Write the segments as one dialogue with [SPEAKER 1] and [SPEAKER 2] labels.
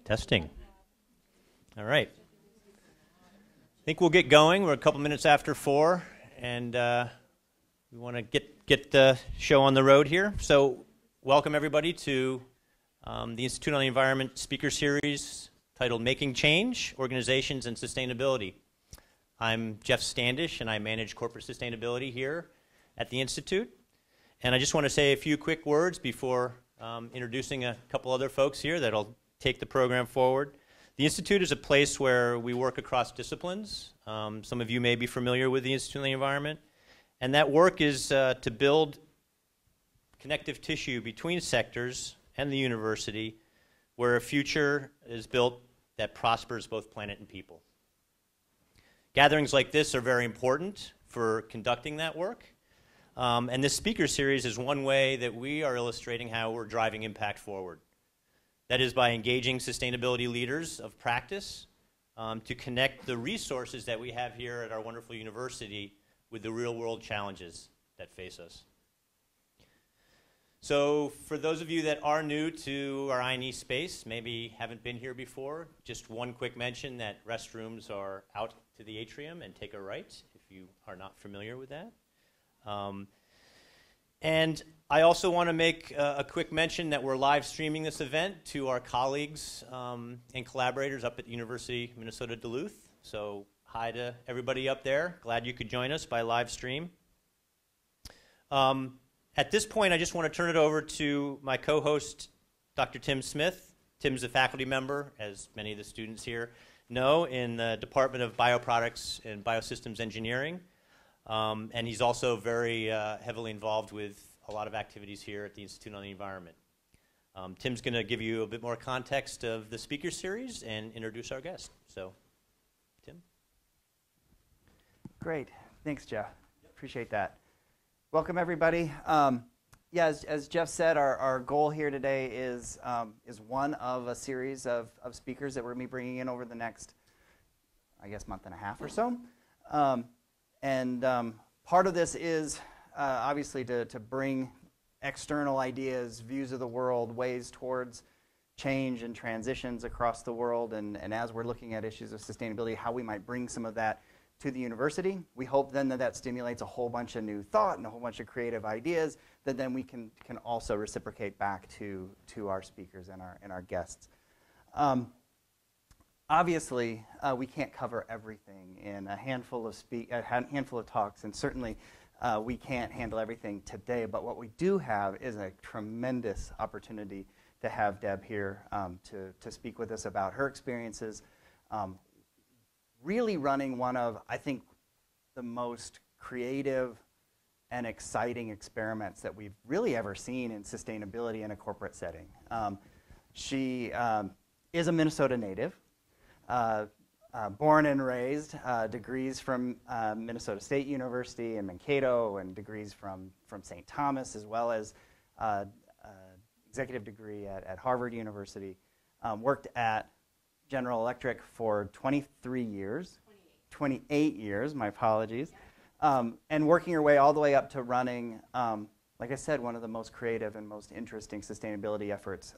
[SPEAKER 1] Testing. All right. I think we'll get going. We're a couple minutes after 4, and we want to get the show on the road here. So welcome, everybody, to the Institute on the Environment speaker series titled Making Change, Organizations and Sustainability. I'm Jeff Standish, and I manage corporate sustainability here at the Institute. And I just want to say a few quick words before introducing a couple other folks here that'll take the program forward. The Institute is a place where we work across disciplines. Some of you may be familiar with the Institute on the Environment. And that work is to build connective tissue between sectors and the university where a future is built that prospers both planet and people. Gatherings like this are very important for conducting that work. And this speaker series is one way that we are illustrating how we're driving impact forward. That is by engaging sustainability leaders of practice to connect the resources that we have here at our wonderful university with the real-world challenges that face us. So for those of you that are new to our IonE space, maybe haven't been here before, just one quick mention that restrooms are out to the atrium and take a right if you are not familiar with that. And I also want to make a quick mention that we're live streaming this event to our colleagues and collaborators up at the University of Minnesota Duluth. So hi to everybody up there. Glad you could join us by live stream. At this point, I just want to turn it over to my co-host, Dr. Tim Smith. Tim's a faculty member, as many of the students here know, in the Department of Bioproducts and Biosystems Engineering. And he's also very heavily involved with a lot of activities here at the Institute on the Environment. Tim's going to give you a bit more context of the speaker series and introduce our guest. So, Tim?
[SPEAKER 2] Great. Thanks, Jeff. Appreciate that. Welcome, everybody. Yeah, as Jeff said, our goal here today is one of a series of speakers that we're going to be bringing in over the next, I guess, month and a half or so. Part of this is obviously to bring external ideas, views of the world, ways towards change and transitions across the world, and as we're looking at issues of sustainability, how we might bring some of that to the university. We hope then that stimulates a whole bunch of new thought and a whole bunch of creative ideas that then we can also reciprocate back to our speakers and our guests. Obviously, we can't cover everything in a handful of talks, and certainly we can't handle everything today. But what we do have is a tremendous opportunity to have Deb here to speak with us about her experiences, really running one of, I think, the most creative and exciting experiments that we've really ever seen in sustainability in a corporate setting. She is a Minnesota native. Born and raised, degrees from Minnesota State University in Mankato, and degrees from St. Thomas, as well as executive degree at Harvard University. Worked at General Electric for 23 years. 28 years, my apologies. And working her way all the way up to running, like I said, one of the most creative and most interesting sustainability efforts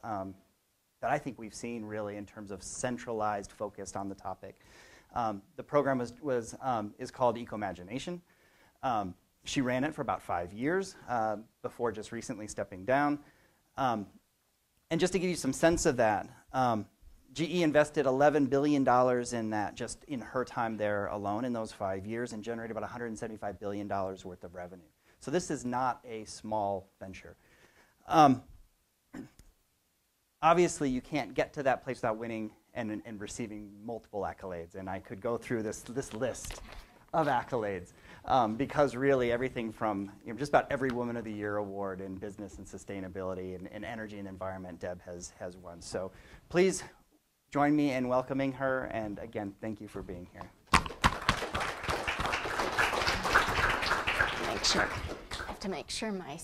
[SPEAKER 2] that I think we've seen really in terms of centralized, focused on the topic. The program is called Eco-Imagination. She ran it for about 5 years before just recently stepping down. And just to give you some sense of that, GE invested $11 billion in that just in her time there alone in those 5 years and generated about $175 billion worth of revenue. So this is not a small venture. Obviously, you can't get to that place without winning and receiving multiple accolades. And I could go through this list of accolades because really everything from just about every Woman of the Year award in business and sustainability and energy and environment, Deb has won. So please join me in welcoming her. And again, thank you for being here.
[SPEAKER 3] I have to make sure my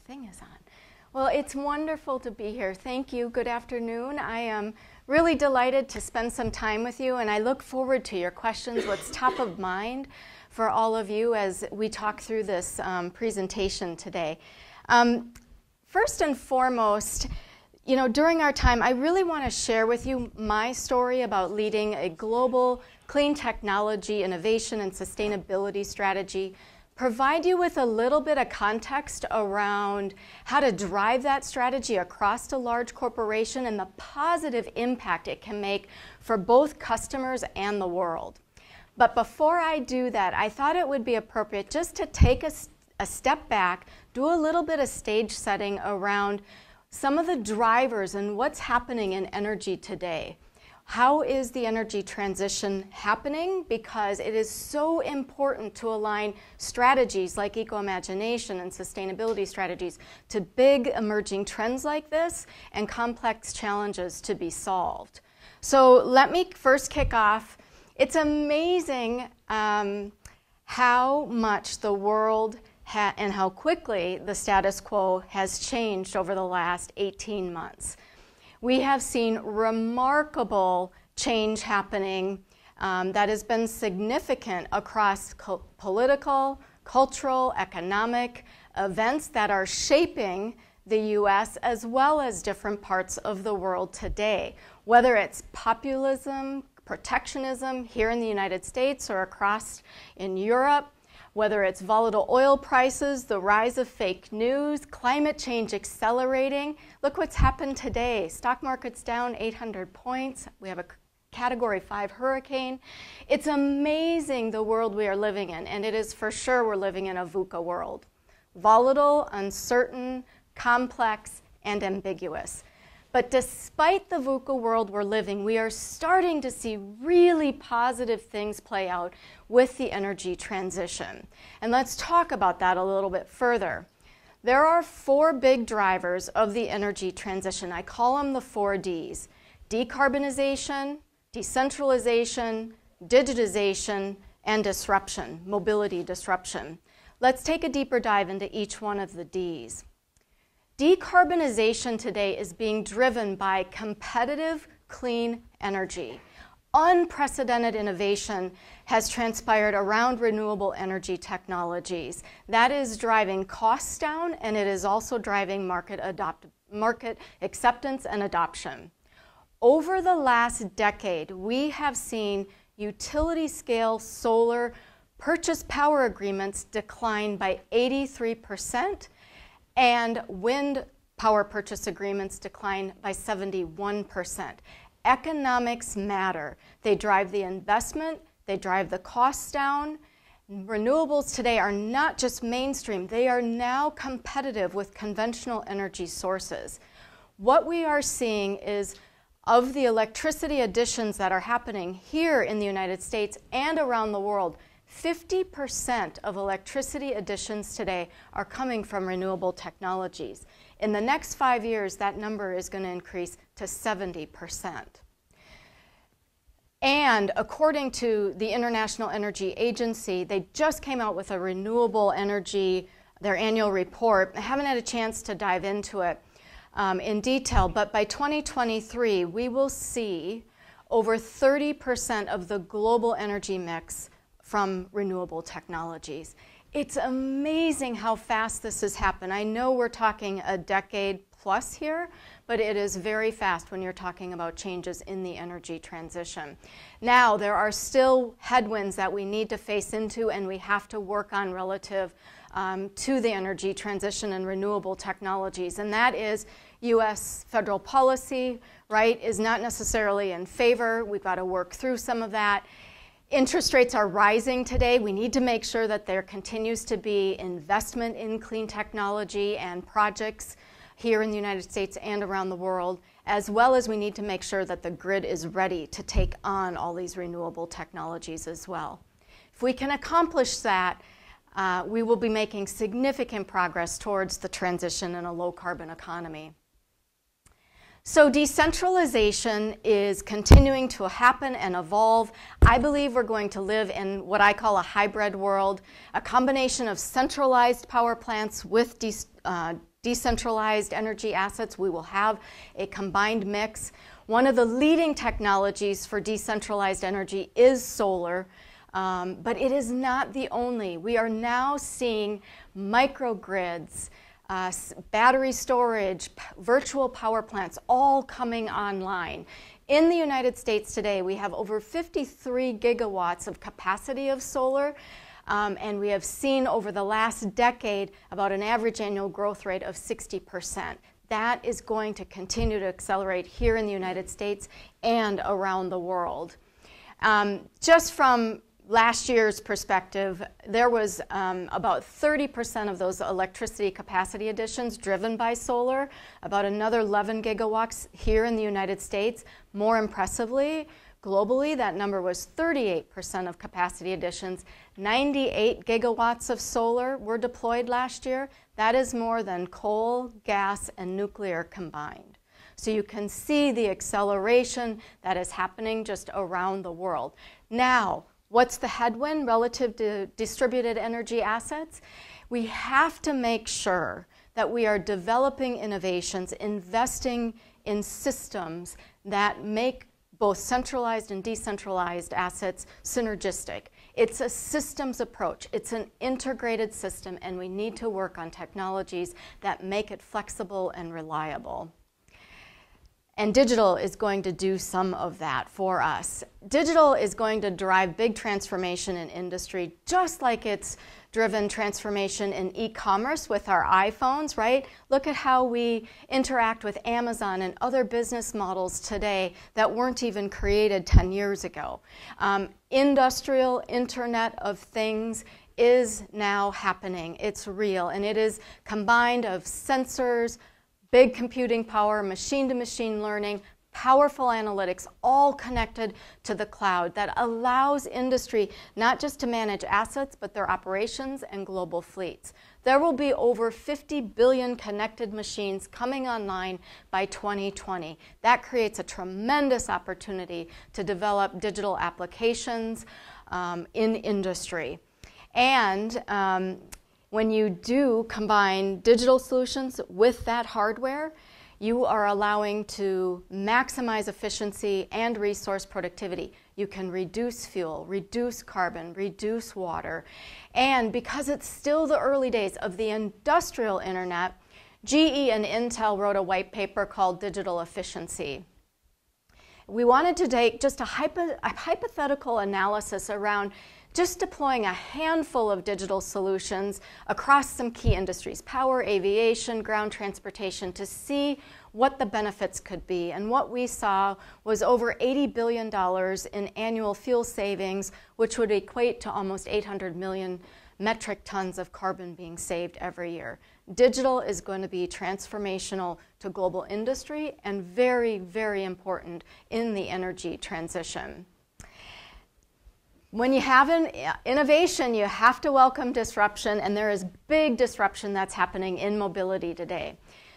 [SPEAKER 3] thing is on. Well, it's wonderful to be here. Thank you. Good afternoon. I am really delighted to spend some time with you, and I look forward to your questions, what's top of mind for all of you as we talk through this presentation today. First and foremost, You know, during our time, I really want to share with you my story about leading a global clean technology, innovation, and sustainability strategy, provide you with a little bit of context around how to drive that strategy across a large corporation and the positive impact it can make for both customers and the world. But before I do that, I thought it would be appropriate just to take a step back, do a little bit of stage setting around some of the drivers and what's happening in energy today. How is the energy transition happening? Because it is so important to align strategies like eco-imagination and sustainability strategies to big emerging trends like this and complex challenges to be solved. So let me first kick off. It's amazing how much the world and how quickly the status quo has changed over the last 18 months. We have seen remarkable change happening that has been significant across political, cultural, economic events that are shaping the U.S. as well as different parts of the world today. Whether it's populism, protectionism here in the United States or across in Europe, whether it's volatile oil prices, the rise of fake news, climate change accelerating. Look what's happened today. Stock market's down 800 points. We have a Category 5 hurricane. It's amazing the world we are living in, and it is for sure we're living in a VUCA world. Volatile, uncertain, complex, and ambiguous. But despite the VUCA world we're living, we are starting to see really positive things play out with the energy transition. And let's talk about that a little bit further. There are 4 big drivers of the energy transition. I call them the 4 Ds: decarbonization, decentralization, digitization, and disruption, mobility disruption. Let's take a deeper dive into each one of the Ds. Decarbonization today is being driven by competitive, clean energy. Unprecedented innovation has transpired around renewable energy technologies. That is driving costs down, and it is also driving market acceptance and adoption. Over the last decade, we have seen utility-scale solar purchase power agreements decline by 83%, and wind power purchase agreements decline by 71%. Economics matter. They drive the investment, they drive the costs down. Renewables today are not just mainstream, they are now competitive with conventional energy sources. What we are seeing is, of the electricity additions that are happening here in the United States and around the world, 50% of electricity additions today are coming from renewable technologies. In the next 5 years, that number is going to increase to 70%. And according to the International Energy Agency, they just came out with a renewable energy, their annual report. I haven't had a chance to dive into it in detail, but by 2023, we will see over 30% of the global energy mix from renewable technologies. It's amazing how fast this has happened. I know we're talking a decade plus here, but it is very fast when you're talking about changes in the energy transition. Now, there are still headwinds that we need to face into and we have to work on relative to the energy transition and renewable technologies, and that is U.S. federal policy, right, is not necessarily in favor. We've got to work through some of that. Interest rates are rising today. We need to make sure that there continues to be investment in clean technology and projects here in the United States and around the world, as well as we need to make sure that the grid is ready to take on all these renewable technologies as well. If we can accomplish that, we will be making significant progress towards the transition in a low-carbon economy. So decentralization is continuing to happen and evolve. I believe we're going to live in what I call a hybrid world, a combination of centralized power plants with decentralized energy assets. We will have a combined mix. One of the leading technologies for decentralized energy is solar, but it is not the only. We are now seeing microgrids, battery storage, virtual power plants, all coming online. In the United States today, we have over 53 gigawatts of capacity of solar, and we have seen over the last decade about an average annual growth rate of 60%. That is going to continue to accelerate here in the United States and around the world. Just from last year's perspective, there was about 30% of those electricity capacity additions driven by solar, about another 11 gigawatts here in the United States. More impressively, globally, that number was 38% of capacity additions. 98 gigawatts of solar were deployed last year. That is more than coal, gas, and nuclear combined. So you can see the acceleration that is happening just around the world. Now, what's the headwind relative to distributed energy assets? We have to make sure that we are developing innovations, investing in systems that make both centralized and decentralized assets synergistic. It's a systems approach. It's an integrated system, and we need to work on technologies that make it flexible and reliable. And digital is going to do some of that for us. Digital is going to drive big transformation in industry, just like it's driven transformation in e-commerce with our iPhones, right? Look at how we interact with Amazon and other business models today that weren't even created 10 years ago. Industrial Internet of Things is now happening. It's real, and it is combined of sensors, big computing power, machine-to-machine learning, powerful analytics, all connected to the cloud that allows industry not just to manage assets, but their operations and global fleets. There will be over 50 billion connected machines coming online by 2020. That creates a tremendous opportunity to develop digital applications in industry. And when you do combine digital solutions with that hardware, you are allowing to maximize efficiency and resource productivity. You can reduce fuel, reduce carbon, reduce water. And because it's still the early days of the industrial internet, GE and Intel wrote a white paper called Digital Efficiency. We wanted to take just a hypothetical analysis around just deploying a handful of digital solutions across some key industries, power, aviation, ground transportation, to see what the benefits could be. And what we saw was over $80 billion in annual fuel savings, which would equate to almost 800 million metric tons of carbon being saved every year. Digital is going to be transformational to global industry and very, very important in the energy transition. When you have an innovation, you have to welcome disruption, and there is big disruption that's happening in mobility today.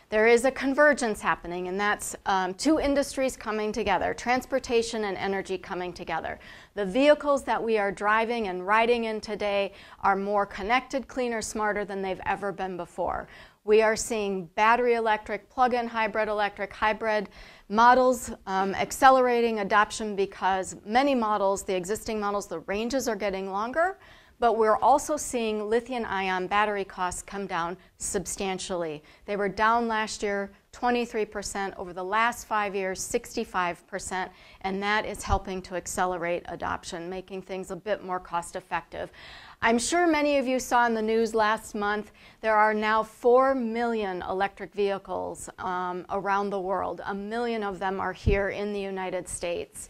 [SPEAKER 3] There is a convergence happening, and that's two industries coming together, transportation and energy coming together. The vehicles that we are driving and riding in today are more connected, cleaner, smarter than they've ever been before. We are seeing battery electric, plug-in hybrid models accelerating adoption because many models, the existing models, the ranges are getting longer, but we're also seeing lithium-ion battery costs come down substantially. They were down last year 23%, over the last 5 years 65%, and that is helping to accelerate adoption, making things a bit more cost-effective. I'm sure many of you saw in the news last month, there are now 4 million electric vehicles around the world. 1 million of them are here in the United States.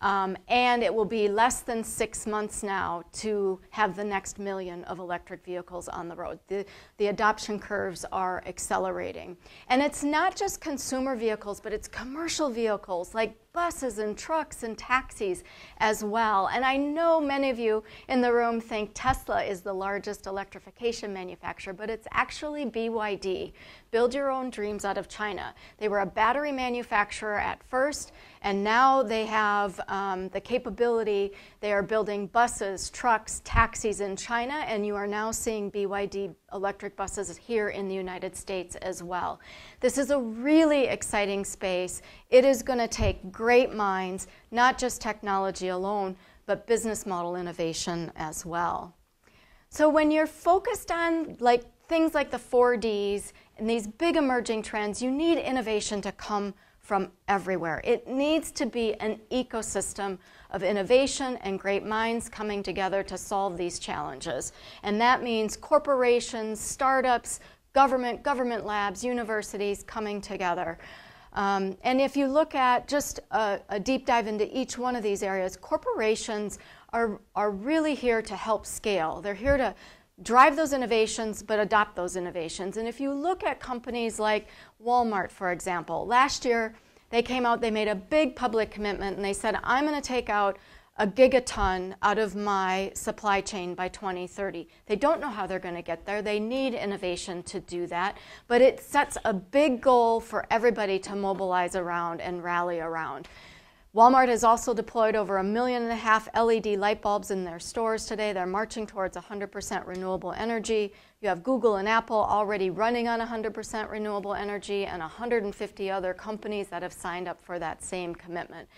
[SPEAKER 3] And it will be less than 6 months now to have the next 1 million of electric vehicles on the road. The adoption curves are accelerating. And it's not just consumer vehicles, but it's commercial vehicles like buses and trucks and taxis as well. And I know many of you in the room think Tesla is the largest electrification manufacturer, but it's actually BYD, Build Your Own Dreams, out of China. They were a battery manufacturer at first, and now they have the capability. They are building buses, trucks, taxis in China, and you are now seeing BYD electric buses here in the United States as well. This is a really exciting space. It is going to take great minds, not just technology alone, but business model innovation as well. So when you're focused on things like the 4Ds and these big emerging trends, you need innovation to come from everywhere. It needs to be an ecosystem of innovation and great minds coming together to solve these challenges. And that means corporations, startups, government labs, universities coming together. And if you look at just a deep dive into each one of these areas, corporations are really here to help scale. They're here to drive those innovations, but adopt those innovations. And if you look at companies like Walmart, for example, last year they came out, they made a big public commitment, and they said, I'm going to take out a gigaton out of my supply chain by 2030. They don't know how they're going to get there. They need innovation to do that, but it sets a big goal for everybody to mobilize around and rally around. Walmart has also deployed over 1.5 million LED light bulbs in their stores today. They're marching towards 100% renewable energy. You have Google and Apple already running on 100% renewable energy, and 150 other companies that have signed up for that same commitment.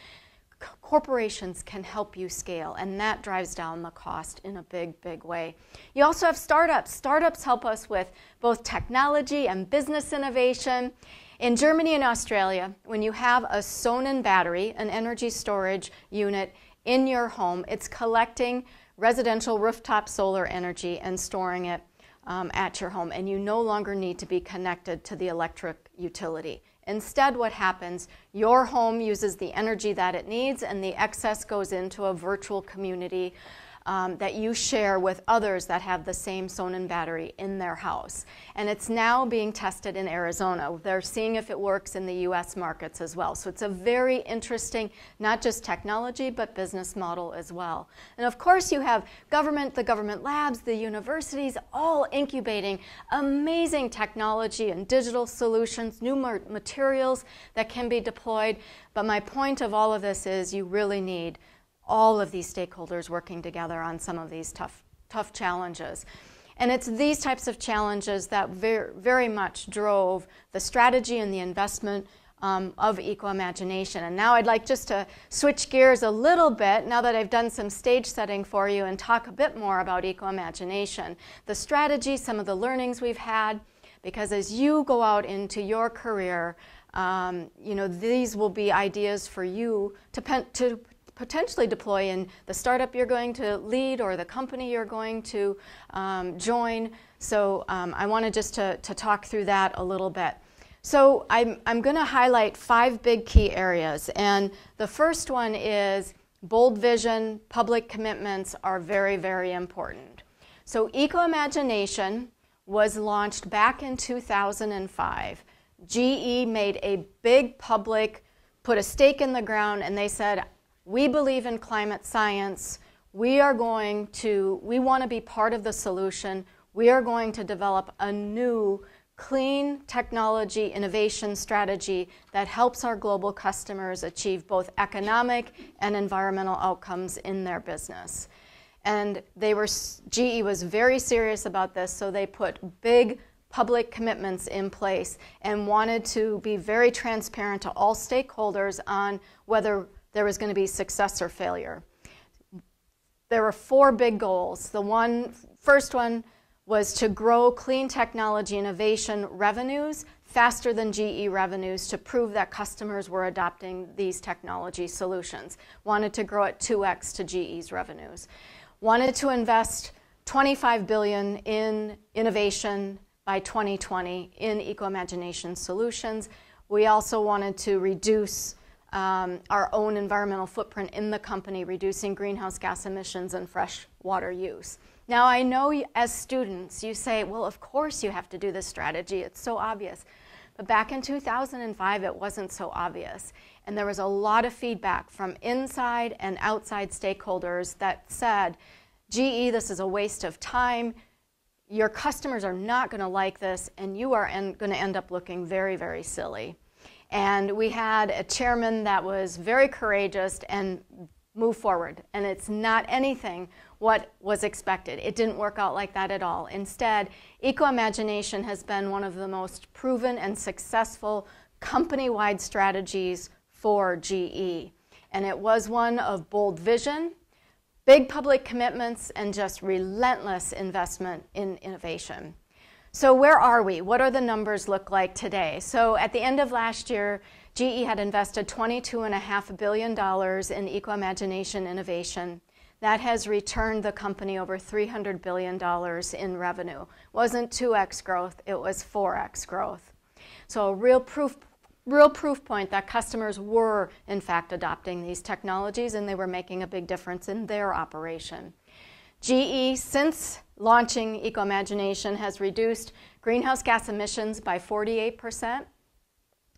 [SPEAKER 3] Corporations can help you scale, and that drives down the cost in a big, big way. You also have startups. Startups help us with both technology and business innovation. In Germany and Australia, when you have a Sonnen battery, an energy storage unit in your home, it's collecting residential rooftop solar energy and storing it at your home, and you no longer need to be connected to the electric utility. Instead, what happens, your home uses the energy that it needs, and the excess goes into a virtual community that you share with others that have the same Sonnen battery in their house. And it's now being tested in Arizona. They're seeing if it works in the US markets as well. So it's a very interesting, not just technology, but business model as well. And of course you have the government labs, the universities, all incubating amazing technology and digital solutions, new materials that can be deployed. But my point of all of this is you really need all of these stakeholders working together on some of these tough challenges. And it's these types of challenges that very much drove the strategy and the investment of Eco-Imagination. And now I'd like just to switch gears a little bit, now that I've done some stage setting for you, and talk a bit more about Eco-Imagination. The strategy, some of the learnings we've had, because as you go out into your career, these will be ideas for you to potentially deploy in the startup you're going to lead or the company you're going to join. So I wanted just to talk through that a little bit. So I'm going to highlight 5 big key areas. And the first one is bold vision, public commitments are very, very important. So Eco-Imagination was launched back in 2005. GE made a big public, put a stake in the ground, and they said, we believe in climate science. We want to be part of the solution. We are going to develop a new clean technology innovation strategy that helps our global customers achieve both economic and environmental outcomes in their business. And GE was very serious about this, so they put big public commitments in place and wanted to be very transparent to all stakeholders on whether there was going to be success or failure. There were 4 big goals. The first one was to grow clean technology innovation revenues faster than GE revenues to prove that customers were adopting these technology solutions. Wanted to grow at 2x to GE's revenues. Wanted to invest $25 billion in innovation by 2020 in Eco-Imagination solutions. We also wanted to reduce our own environmental footprint in the company, reducing greenhouse gas emissions and fresh water use. Now, I know as students, you say, well, of course you have to do this strategy. It's so obvious. But back in 2005, it wasn't so obvious. And there was a lot of feedback from inside and outside stakeholders that said, GE, this is a waste of time. Your customers are not going to like this, and you are going to end up looking very, very silly. And we had a chairman that was very courageous and moved forward. And it's not anything what was expected. It didn't work out like that at all. Instead, Eco-Imagination has been one of the most proven and successful company-wide strategies for GE. And it was one of bold vision, big public commitments, and just relentless investment in innovation. So where are we? What are the numbers look like today? So at the end of last year, GE had invested $22.5 billion in eco-imagination innovation. That has returned the company over $300 billion in revenue. It wasn't 2x growth, it was 4x growth. So a real proof point that customers were, in fact, adopting these technologies and they were making a big difference in their operation. GE, since launching eco-imagination, has reduced greenhouse gas emissions by 48%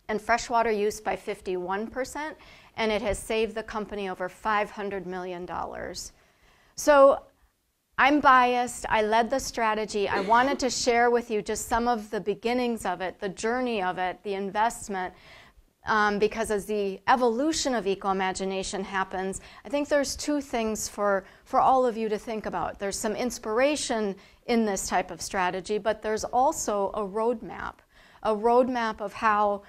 [SPEAKER 3] and freshwater use by 51%, and it has saved the company over $500 million. So I'm biased. I led the strategy. I wanted to share with you just some of the beginnings of it, the journey of it, the investment, because as the evolution of eco-imagination happens, I think there's two things for all of you to think about. There's some inspiration in this type of strategy, but there's also a roadmap of how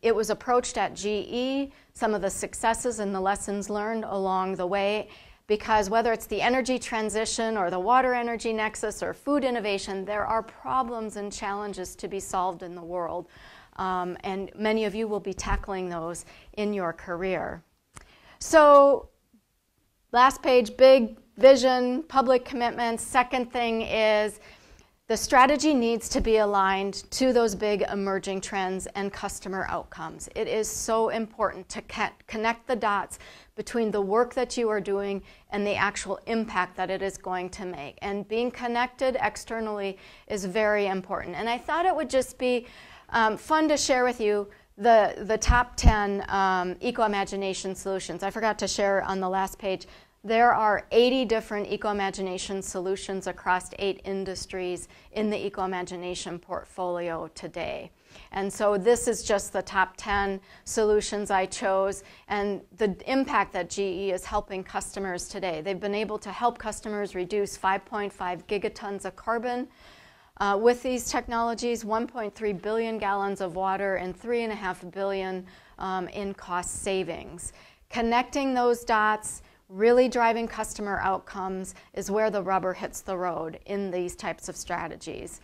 [SPEAKER 3] it was approached at GE, some of the successes and the lessons learned along the way, because whether it's the energy transition or the water energy nexus or food innovation, there are problems and challenges to be solved in the world. And many of you will be tackling those in your career. So last page, big vision, public commitments. Second thing is the strategy needs to be aligned to those big emerging trends and customer outcomes. It is so important to connect the dots between the work that you are doing and the actual impact that it is going to make. And being connected externally is very important. And I thought it would just be fun to share with you the top 10 eco-imagination solutions. I forgot to share on the last page. There are 80 different eco-imagination solutions across 8 industries in the eco-imagination portfolio today. And so this is just the top 10 solutions I chose and the impact that GE is helping customers today. They've been able to help customers reduce 5.5 gigatons of carbon with these technologies, 1.3 billion gallons of water, and 3.5 billion in cost savings. Connecting those dots, really driving customer outcomes is where the rubber hits the road in these types of strategies.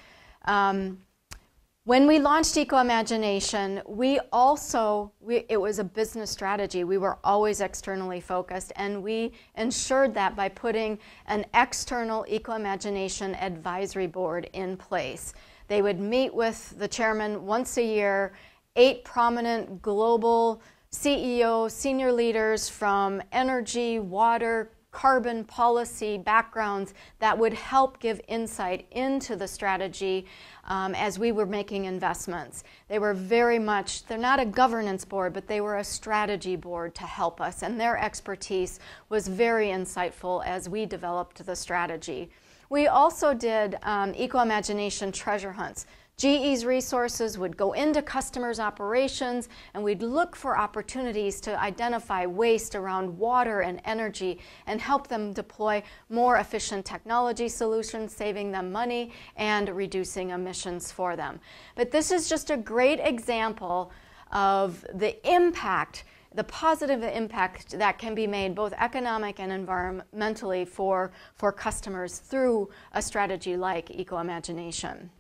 [SPEAKER 3] When we launched eco-imagination, it was a business strategy. We were always externally focused, and we ensured that by putting an external eco-imagination advisory board in place. They would meet with the chairman once a year, 8 prominent global CEOs, senior leaders from energy, water, carbon policy backgrounds that would help give insight into the strategy as we were making investments. They were very much, they're not a governance board, but they were a strategy board to help us, and their expertise was very insightful as we developed the strategy. We also did eco-imagination treasure hunts. GE's resources would go into customers' operations, and we'd look for opportunities to identify waste around water and energy and help them deploy more efficient technology solutions, saving them money and reducing emissions for them. But this is just a great example of the impact, the positive impact that can be made both economic and environmentally for customers through a strategy like eco-imagination.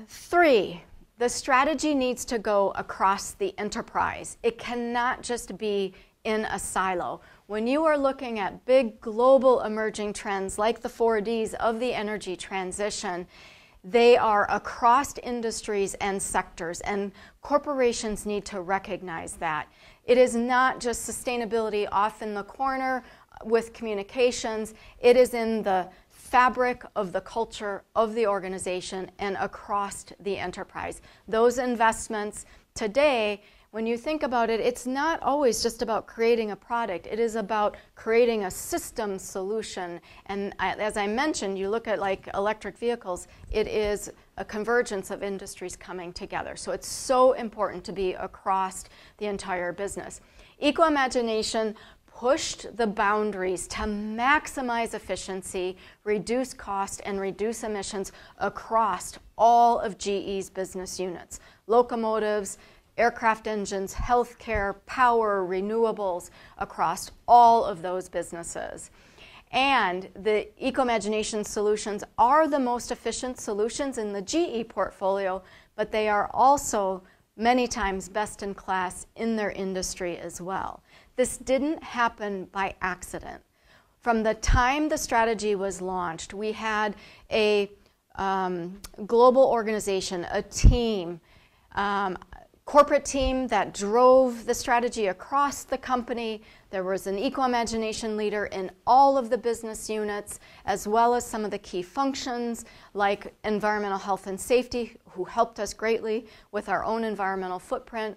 [SPEAKER 3] 3, the strategy needs to go across the enterprise. It cannot just be in a silo. When you are looking at big global emerging trends like the 4Ds of the energy transition, they are across industries and sectors, and corporations need to recognize that. It is not just sustainability off in the corner with communications. It is in the fabric of the culture of the organization and across the enterprise. Those investments today, when you think about it, it's not always just about creating a product. It is about creating a system solution. And as I mentioned, you look at like electric vehicles, it is a convergence of industries coming together. So it's so important to be across the entire business. Eco-imagination pushed the boundaries to maximize efficiency, reduce cost, and reduce emissions across all of GE's business units. Locomotives, aircraft engines, healthcare, power, renewables, across all of those businesses. And the Eco-Imagination solutions are the most efficient solutions in the GE portfolio, but they are also many times best in class in their industry as well. This didn't happen by accident. From the time the strategy was launched, we had a global organization, a team, corporate team that drove the strategy across the company. There was an Eco-Imagination leader in all of the business units, as well as some of the key functions like environmental health and safety, who helped us greatly with our own environmental footprint,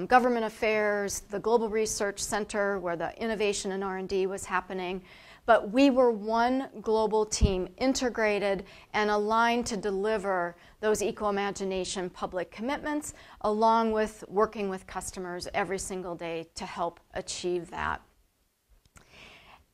[SPEAKER 3] government affairs, the Global Research Center where the innovation and R&D was happening. But we were one global team, integrated and aligned to deliver those Eco-Imagination public commitments, along with working with customers every single day to help achieve that.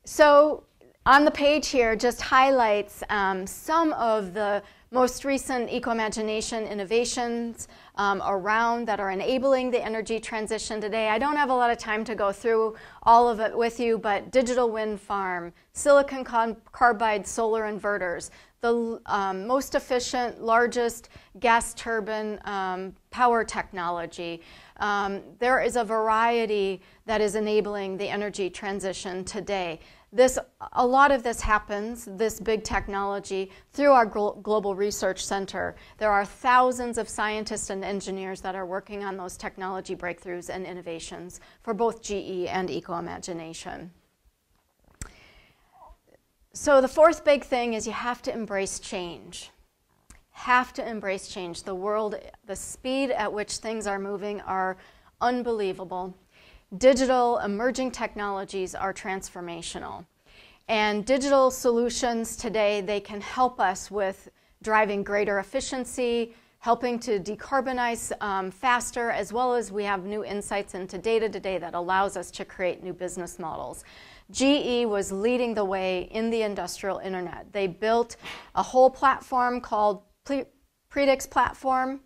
[SPEAKER 3] So on the page here just highlights some of the most recent Eco-Imagination innovations around that are enabling the energy transition today. I don't have a lot of time to go through all of it with you, but digital wind farm, silicon carbide solar inverters, the most efficient, largest gas turbine power technology. There is a variety that is enabling the energy transition today. A lot of this happens, this big technology, through our Global Research Center. There are thousands of scientists and engineers that are working on those technology breakthroughs and innovations for both GE and Eco-Imagination. So the fourth big thing is you have to embrace change. Have to embrace change. The world, the speed at which things are moving are unbelievable. Digital emerging technologies are transformational. And digital solutions today, they can help us with driving greater efficiency, helping to decarbonize faster, as well as we have new insights into data today that allows us to create new business models. GE was leading the way in the industrial internet. They built a whole platform called Predix platform,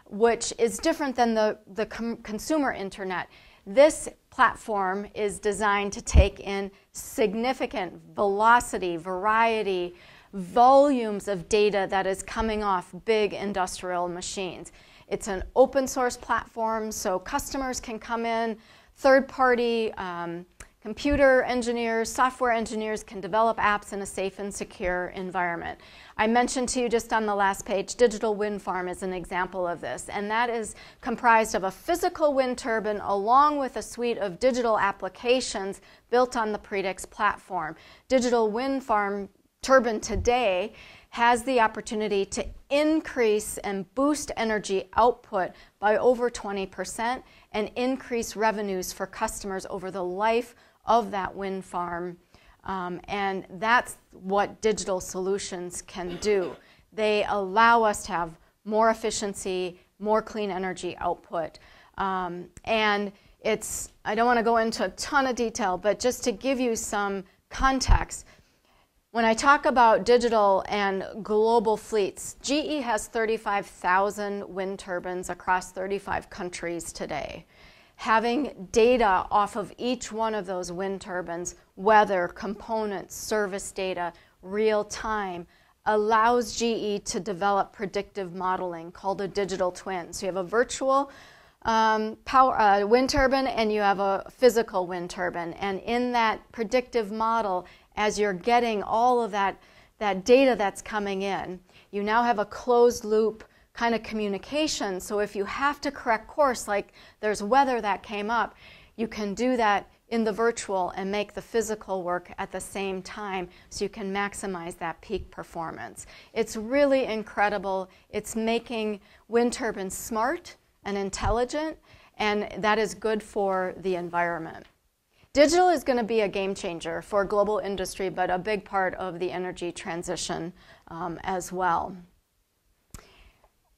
[SPEAKER 3] which is different than the consumer internet. This platform is designed to take in significant velocity, variety, volumes of data that is coming off big industrial machines. It's an open source platform, so customers can come in, third-party computer engineers, software engineers can develop apps in a safe and secure environment. I mentioned to you just on the last page, digital wind farm is an example of this, and that is comprised of a physical wind turbine along with a suite of digital applications built on the Predix platform. Digital wind farm turbine today has the opportunity to increase and boost energy output by over 20% and increase revenues for customers over the life of that wind farm. And that's what digital solutions can do. They allow us to have more efficiency, more clean energy output. And I don't want to go into a ton of detail, but just to give you some context, when I talk about digital and global fleets, GE has 35,000 wind turbines across 35 countries today. Having data off of each one of those wind turbines, weather, components, service data, real time, allows GE to develop predictive modeling called a digital twin. So you have a virtual wind turbine and you have a physical wind turbine. And in that predictive model, as you're getting all of that data that's coming in, you now have a closed loop kind of communication. So if you have to correct course, like there's weather that came up, you can do that in the virtual and make the physical work at the same time so you can maximize that peak performance. It's really incredible. It's making wind turbines smart and intelligent, and that is good for the environment. Digital is going to be a game changer for global industry, but a big part of the energy transition as well.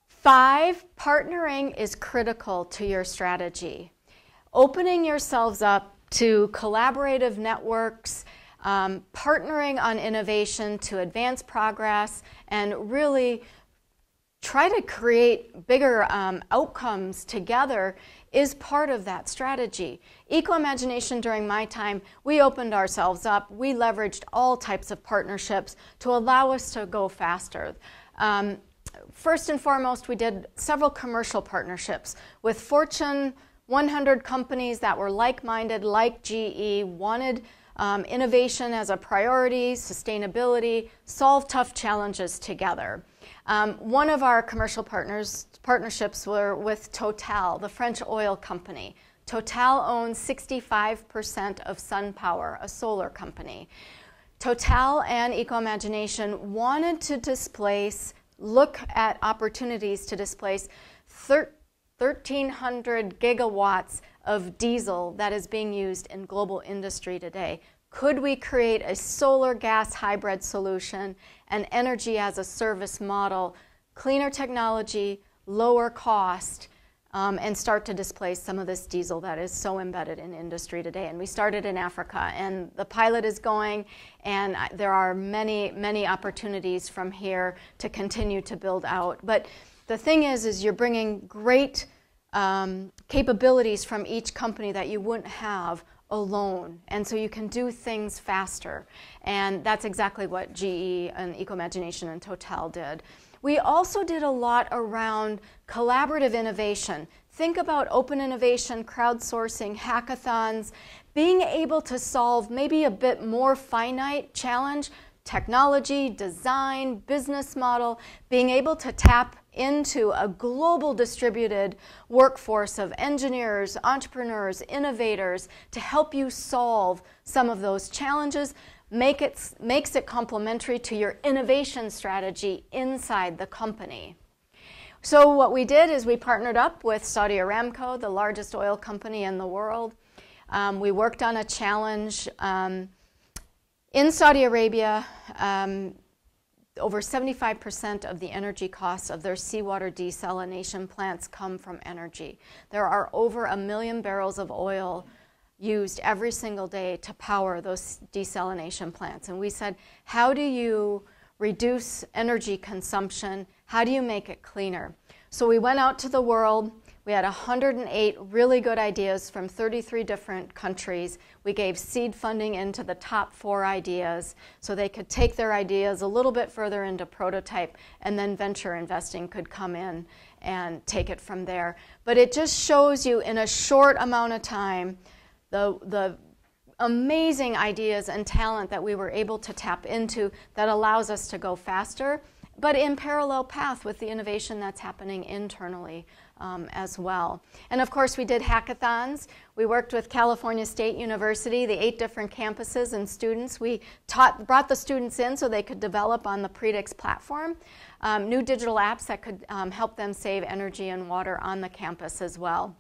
[SPEAKER 3] 5, partnering is critical to your strategy. Opening yourselves up to collaborative networks, partnering on innovation to advance progress, and really try to create bigger outcomes together is part of that strategy. Eco-Imagination, during my time, we opened ourselves up. We leveraged all types of partnerships to allow us to go faster. First and foremost, we did several commercial partnerships with Fortune 100 companies that were like-minded, like GE, wanted innovation as a priority, sustainability, solve tough challenges together. One of our commercial partnerships were with Total, the French oil company. Total owns 65% of SunPower, a solar company. Total and Eco-Imagination wanted to look at opportunities to displace 1,300 gigawatts of diesel that is being used in global industry today. Could we create a solar gas hybrid solution, an energy as a service model, cleaner technology, lower cost, and start to displace some of this diesel that is so embedded in industry today? And we started in Africa, and the pilot is going, and there are many, many opportunities from here to continue to build out. But the thing is you're bringing great capabilities from each company that you wouldn't have alone, and so you can do things faster, and that's exactly what GE and Eco-Imagination and Total did. We also did a lot around collaborative innovation. Think about open innovation, crowdsourcing, hackathons, being able to solve maybe a bit more finite challenge, technology, design, business model, being able to tap into a global distributed workforce of engineers, entrepreneurs, innovators to help you solve some of those challenges, makes it complementary to your innovation strategy inside the company. So what we did is we partnered up with Saudi Aramco, the largest oil company in the world. We worked on a challenge in Saudi Arabia. Over 75% of the energy costs of their seawater desalination plants come from energy. There are over 1 million barrels of oil used every single day to power those desalination plants. And we said, how do you reduce energy consumption? How do you make it cleaner? So we went out to the world. We had 108 really good ideas from 33 different countries. We gave seed funding into the top 4 ideas so they could take their ideas a little bit further into prototype, and then venture investing could come in and take it from there. But it just shows you in a short amount of time the amazing ideas and talent that we were able to tap into that allows us to go faster, but in parallel path with the innovation that's happening internally as well. And of course, we did hackathons. We worked with California State University, the 8 different campuses and students. We brought the students in so they could develop on the Predix platform new digital apps that could help them save energy and water on the campus as well.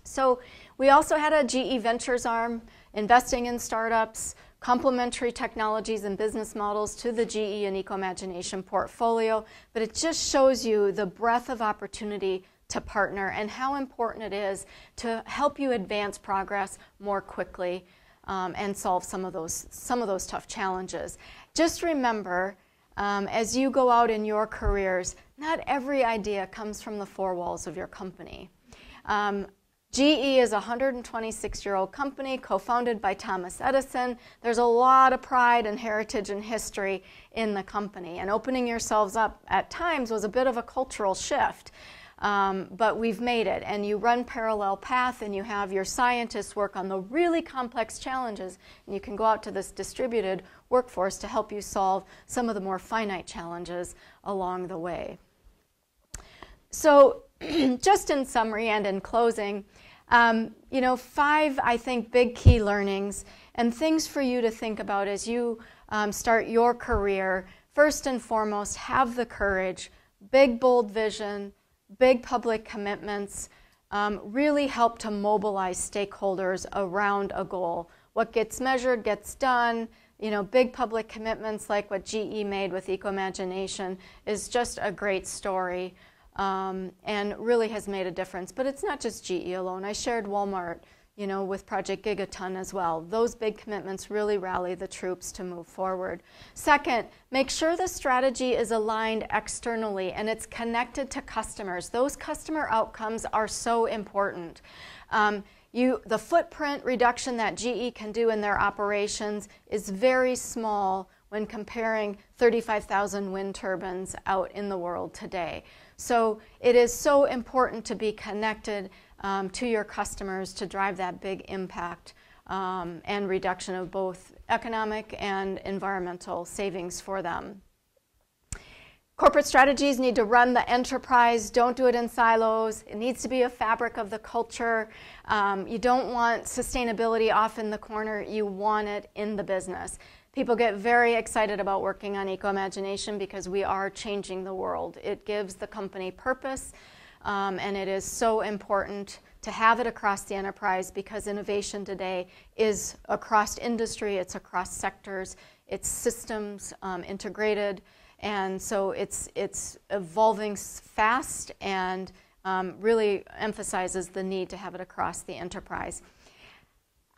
[SPEAKER 3] So we also had a GE Ventures arm investing in startups, complementary technologies and business models to the GE and Eco-Imagination portfolio, but it just shows you the breadth of opportunity to partner and how important it is to help you advance progress more quickly and solve some of those tough challenges. Just remember, as you go out in your careers, not every idea comes from the 4 walls of your company. GE is a 126-year-old company co-founded by Thomas Edison. There's a lot of pride and heritage and history in the company, and opening yourselves up at times was a bit of a cultural shift. But we've made it, and you run parallel path, and you have your scientists work on the really complex challenges, and you can go out to this distributed workforce to help you solve some of the more finite challenges along the way. So just in summary and in closing, 5, I think, big key learnings and things for you to think about as you start your career. First and foremost, have the courage, big, bold vision, big public commitments, really help to mobilize stakeholders around a goal. What gets measured gets done. Big public commitments like what GE made with Eco-Imagination is just a great story. And really has made a difference. But it's not just GE alone. I shared Walmart with Project Gigaton as well. Those big commitments really rally the troops to move forward. Second, make sure the strategy is aligned externally and it's connected to customers. Those customer outcomes are so important. The footprint reduction that GE can do in their operations is very small when comparing 35,000 wind turbines out in the world today. So it is so important to be connected to your customers to drive that big impact and reduction of both economic and environmental savings for them. Corporate strategies need to run the enterprise. Don't do it in silos. It needs to be a fabric of the culture. You don't want sustainability off in the corner. You want it in the business. People get very excited about working on Eco-Imagination because we are changing the world. It gives the company purpose, and it is so important to have it across the enterprise because innovation today is across industry, it's across sectors, it's systems integrated, and so it's evolving fast and really emphasizes the need to have it across the enterprise.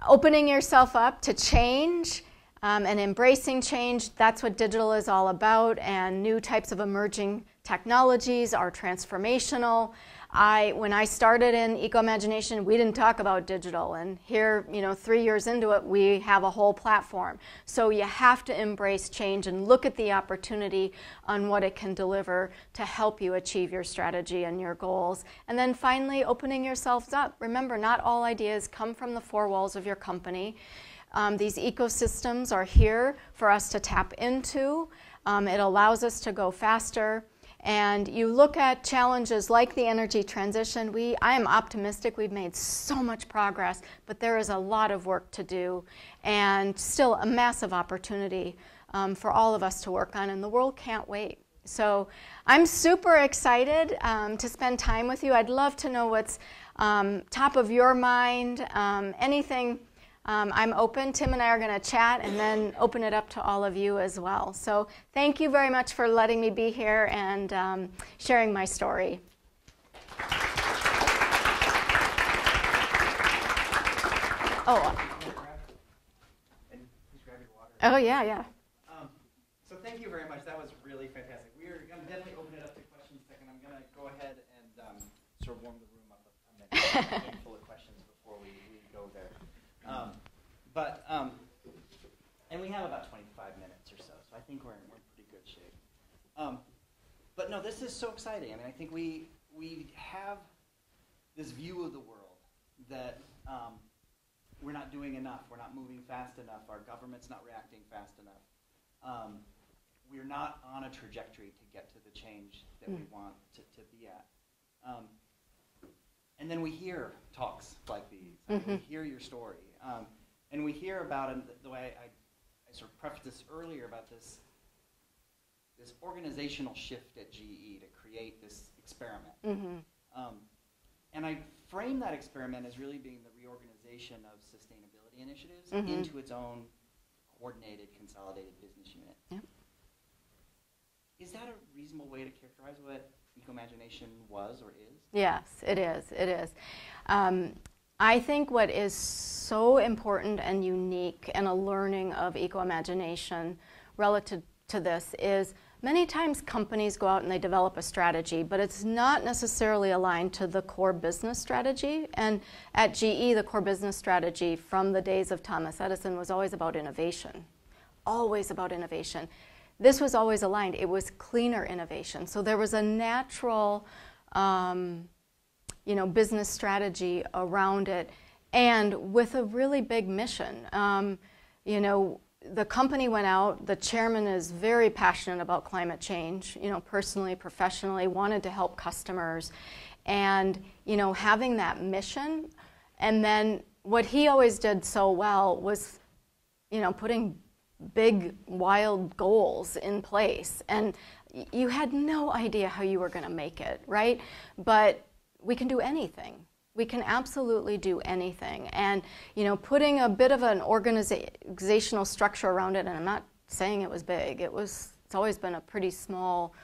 [SPEAKER 3] Opening yourself up to change and embracing change, that's what digital is all about, and new types of emerging technologies are transformational. When I started in Eco-Imagination, we didn't talk about digital, and here, 3 years into it, we have a whole platform. So you have to embrace change and look at the opportunity on what it can deliver to help you achieve your strategy and your goals. And then finally, opening yourselves up. Remember, not all ideas come from the four walls of your company. These ecosystems are here for us to tap into. It allows us to go faster. And you look at challenges like the energy transition. I am optimistic. We've made so much progress, but there is a lot of work to do and still a massive opportunity for all of us to work on, and the world can't wait. So I'm super excited to spend time with you. I'd love to know what's top of your mind, anything. I'm open. Tim and I are going to chat and then open it up to all of you as well. So thank you very much for letting me be here and sharing my story. Oh. Oh, yeah.
[SPEAKER 2] So thank you very much. That was really fantastic. We're going to definitely open it up to questions in a second. I'm going to go ahead and sort of warm the room up a minute. Handful of questions before we go there. And we have about 25 minutes or so I think we're in pretty good shape. But no, this is so exciting. I mean, I think we have this view of the world that we're not doing enough, we're not moving fast enough, our government's not reacting fast enough. We're not on a trajectory to get to the change that we want to be at. And then we hear talks like these, and we hear your story. And we hear about, and the way I sort of prefaced this earlier, about this organizational shift at GE to create this experiment. And I frame that experiment as really being the reorganization of sustainability initiatives into its own coordinated, consolidated business unit.
[SPEAKER 3] Yep.
[SPEAKER 2] Is that a reasonable way to characterize what Eco-Imagination was or is?
[SPEAKER 3] Yes, it is. It is. I think what is so important and unique and a learning of Eco-Imagination relative to this is many times companies go out and they develop a strategy, but it's not necessarily aligned to the core business strategy. And at GE, the core business strategy from the days of Thomas Edison was always about innovation, always about innovation. This was always aligned. It was cleaner innovation. So there was a natural business strategy around it, and with a really big mission. The company went out, the chairman is very passionate about climate change, personally, professionally, wanted to help customers, and, having that mission. And then what he always did so well was, putting big, wild goals in place. And you had no idea how you were going to make it, right? But we can do anything. We can absolutely do anything. And, putting a bit of an organizational structure around it, and I'm not saying it was big, it's always been a pretty small,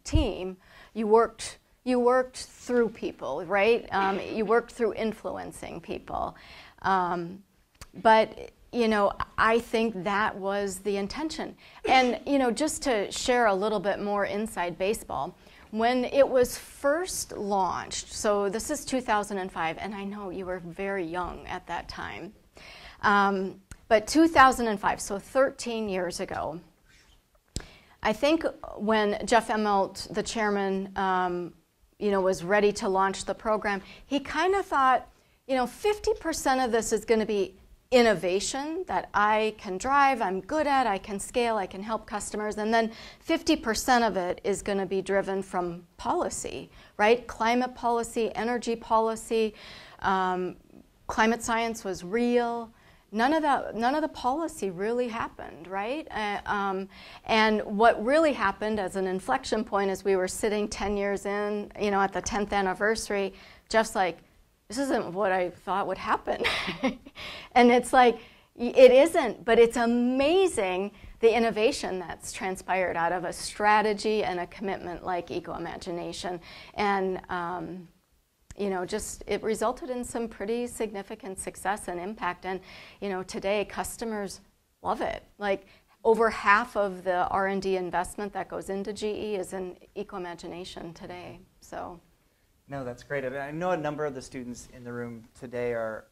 [SPEAKER 3] team. You worked you worked through people, right? You worked through influencing people. But, you know, I think that was the intention. And, you know, just to share a little bit more inside baseball, when it was first launched, so this is 2005, and I know you were very young at that time, but 2005, so 13 years ago, I think when Jeff Immelt, the chairman, you know, was ready to launch the program, he kind of thought, you know, 50% of this is going to be innovation that I can drive, I'm good at, I can scale, I can help customers, and then 50% of it is going to be driven from policy, right? Climate policy, energy policy, climate science was real. None of the policy really happened, right? And what really happened as an inflection point as we were sitting 10 years in, you know, at the 10th anniversary, Jeff's like, this isn't what I thought would happen. And it's like, it isn't, but it's amazing the innovation that's transpired out of a strategy and a commitment like Eco-Imagination. And, you know, just it resulted in some pretty significant success and impact. And, you know, today customers love it. Like over half of the R&D investment that goes into GE is in Eco-Imagination today, so.
[SPEAKER 2] No, that's great. I know a number of the students in the room today are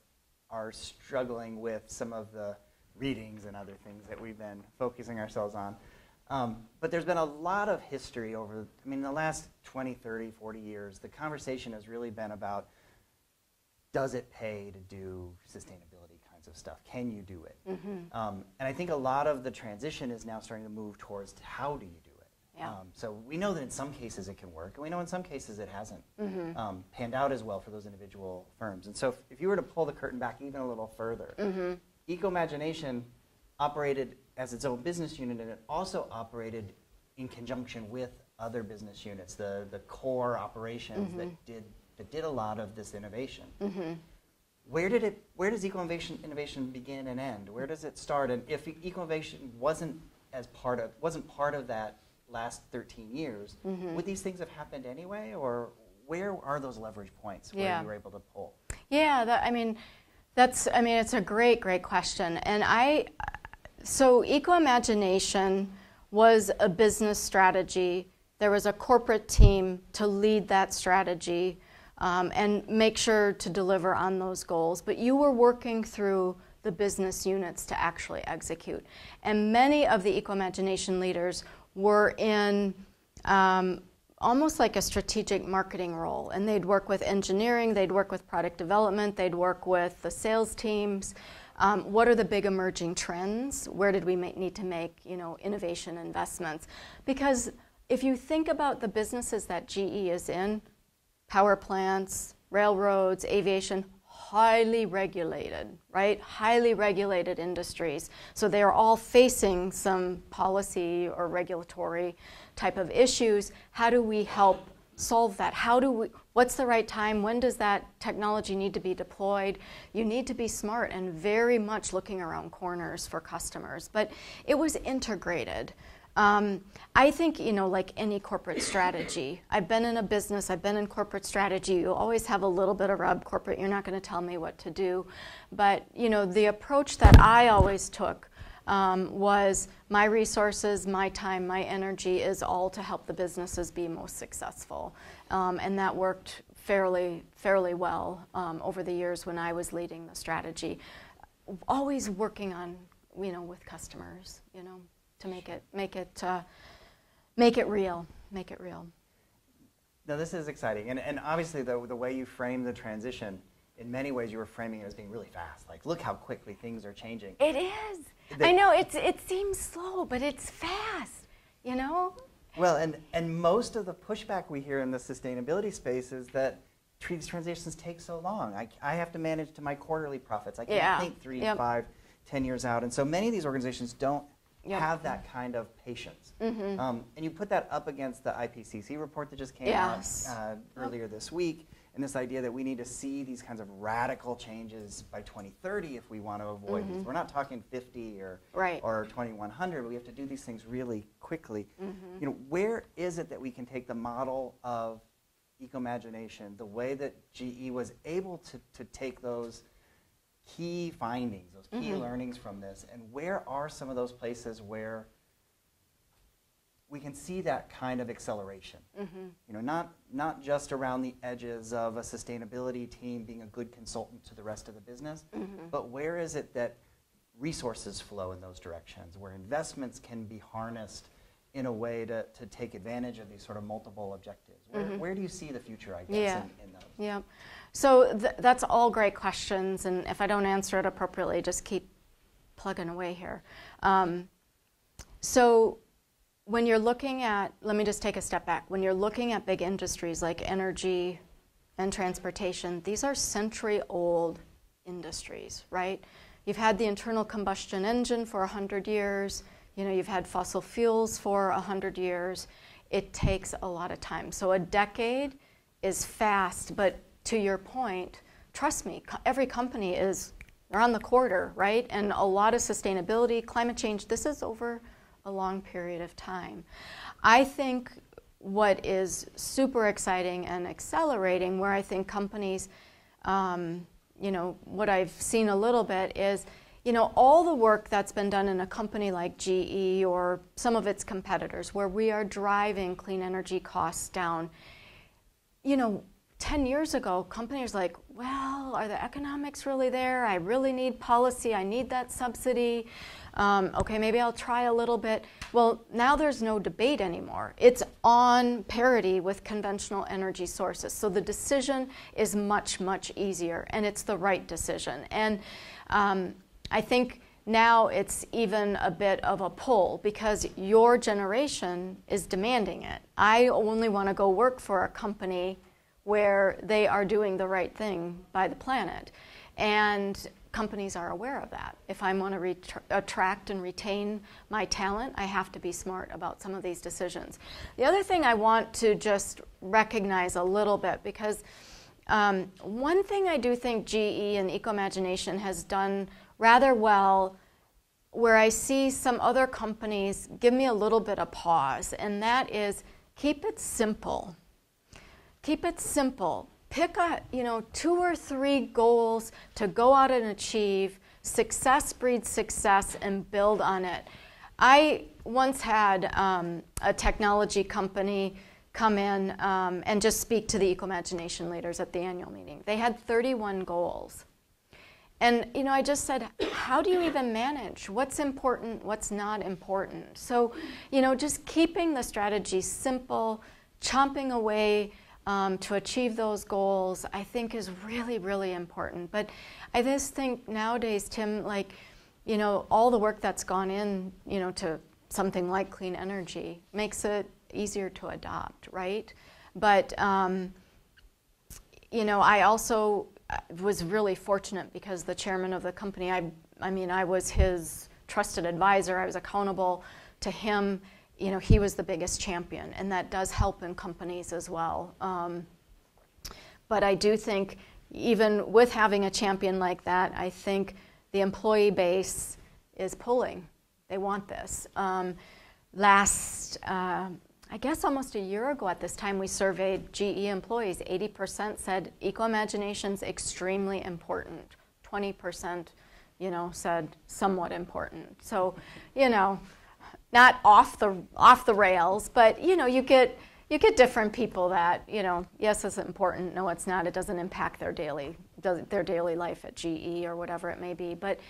[SPEAKER 2] struggling with some of the readings and other things that we've been focusing ourselves on. But there's been a lot of history over, I mean, the last 20, 30, 40 years, the conversation has really been about, does it pay to do sustainability kinds of stuff? Can you do it? Mm-hmm. And I think a lot of the transition is now starting to move towards how do you do it? Yeah. So we know that in some cases it can work, and we know in some cases it hasn't panned out as well for those individual firms. And so if you were to pull the curtain back even a little further, Eco-Imagination operated as its own business unit, and it also operated in conjunction with other business units, the core operations that did a lot of this innovation. Where does Eco-Innovation begin and end? Where does it start? And if Eco-Innovation wasn't part of that last 13 years, would these things have happened anyway, or where are those leverage points where you were able to pull?
[SPEAKER 3] Yeah, it's a great question. And so Eco-Imagination was a business strategy. There was a corporate team to lead that strategy and make sure to deliver on those goals. But you were working through the business units to actually execute. And many of the Eco-Imagination leaders were in almost like a strategic marketing role. And they'd work with engineering, they'd work with product development, they'd work with the sales teams. What are the big emerging trends? Where did we need to make, you know, innovation investments? Because if you think about the businesses that GE is in, power plants, railroads, aviation, highly regulated, right? Highly regulated industries. So they are all facing some policy or regulatory type of issues. How do we help solve that? What's the right time? When does that technology need to be deployed? You need to be smart and very much looking around corners for customers. But it was integrated. I think, you know, like any corporate strategy, I've been in a business, I've been in corporate strategy, you always have a little bit of rub. Corporate, you're not going to tell me what to do. But, you know, the approach that I always took was my resources, my time, my energy is all to help the businesses be most successful. And that worked fairly well over the years when I was leading the strategy. Always working on, you know, with customers, you know, to make it real.
[SPEAKER 2] Now this is exciting, and obviously the way you frame the transition, in many ways you were framing it as being really fast. Like, look how quickly things are changing.
[SPEAKER 3] It is. I know it seems slow, but it's fast. You know.
[SPEAKER 2] Well, and most of the pushback we hear in the sustainability space is that these transitions take so long. I have to manage to my quarterly profits. I can't think 3, 5, 10 years out, and so many of these organizations don't have that kind of patience. And you put that up against the IPCC report that just came out earlier this week, and this idea that we need to see these kinds of radical changes by 2030 if we want to avoid these. We're not talking 50 or 2100, but we have to do these things really quickly. You know, where is it that we can take the model of Ecomagination, the way that GE was able to take those key findings, those key learnings from this, and where are some of those places where we can see that kind of acceleration? You know, not just around the edges of a sustainability team being a good consultant to the rest of the business, but where is it that resources flow in those directions, where investments can be harnessed in a way to take advantage of these sort of multiple objectives? Where do you see the future, I guess, in those?
[SPEAKER 3] Yeah. So that's all great questions, and if I don't answer it appropriately, just keep plugging away here. So when you're looking at, let me just take a step back. When you're looking at big industries like energy and transportation, these are century-old industries, right? You've had the internal combustion engine for 100 years. You know, you've had fossil fuels for 100 years. It takes a lot of time. So a decade is fast, but to your point, trust me, every company they're on the quarter, right? And a lot of sustainability, climate change, this is over a long period of time. I think what is super exciting and accelerating, where I think companies, you know, what I've seen a little bit is, you know, all the work that's been done in a company like GE or some of its competitors where we are driving clean energy costs down. You know, 10 years ago, companies like, well, are the economics really there? I really need policy. I need that subsidy. Okay, maybe I'll try a little bit. Well, now there's no debate anymore. It's on parity with conventional energy sources. So the decision is much, much easier, and it's the right decision. And I think now it's even a bit of a pull because your generation is demanding it. I only want to go work for a company where they are doing the right thing by the planet. And companies are aware of that. If I want to attract and retain my talent, I have to be smart about some of these decisions. The other thing I want to just recognize a little bit, because one thing I do think GE and Ecomagination has done rather well, where I see some other companies give me a little bit of pause, and that is keep it simple. Keep it simple. Pick 2 or 3 goals to go out and achieve. Success breeds success, and build on it. I once had a technology company come in and just speak to the Ecomagination leaders at the annual meeting. They had 31 goals. And, you know, I just said, how do you even manage? What's important, what's not important? So, you know, just keeping the strategy simple, chomping away to achieve those goals, I think is really, really important. But I just think nowadays, Tim, like, you know, all the work that's gone in, you know, to something like clean energy makes it easier to adopt, right? But, you know, I also was really fortunate because the chairman of the company, I mean, I was his trusted advisor. I was accountable to him. You know, he was the biggest champion, and that does help in companies as well. But I do think even with having a champion like that, I think the employee base is pulling. They want this. I guess almost a year ago at this time, we surveyed GE employees. 80% said Ecomagination's extremely important. 20%, you know, said somewhat important. So, you know, not off the rails, but you know, you get different people that, you know, yes, it's important. No, it's not. It doesn't impact their daily life at GE or whatever it may be. But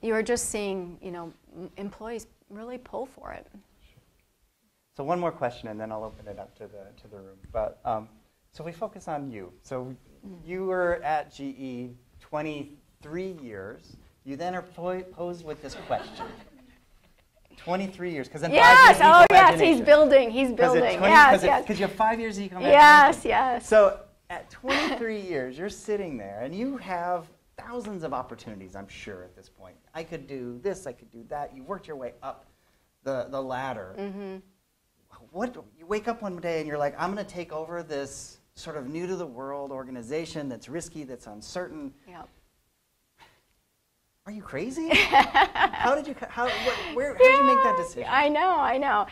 [SPEAKER 3] you're just seeing, you know, employees really pull for it.
[SPEAKER 2] So one more question, and then I'll open it up to the room. But so we focus on you. So you were at GE 23 years. You then are posed with this question. 23 years, because then 5 years.
[SPEAKER 3] Oh yes, he's building. Yes.
[SPEAKER 2] Because you have 5 years of Ecomagination.
[SPEAKER 3] Yes.
[SPEAKER 2] So at 23 years, you're sitting there, and you have thousands of opportunities, I'm sure, at this point. I could do this, I could do that. You worked your way up the ladder. Mm-hmm. You wake up one day and you're like, I'm going to take over this sort of new to the world organization that's risky, that's uncertain.
[SPEAKER 3] Yep.
[SPEAKER 2] Are you crazy? How did you make that decision?
[SPEAKER 3] I know.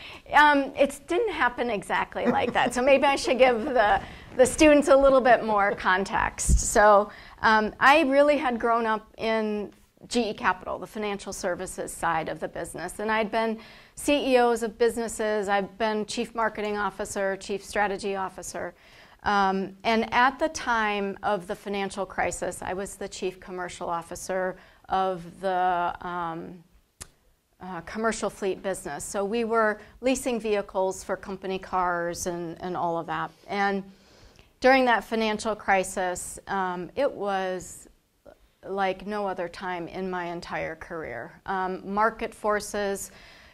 [SPEAKER 3] It didn't happen exactly like that. So maybe I should give the students a little bit more context. So I really had grown up in GE Capital, the financial services side of the business. And I'd been CEOs of businesses. I've been chief marketing officer, chief strategy officer. And at the time of the financial crisis, I was the chief commercial officer of the commercial fleet business. So we were leasing vehicles for company cars and all of that. And during that financial crisis, it was like no other time in my entire career. Market forces,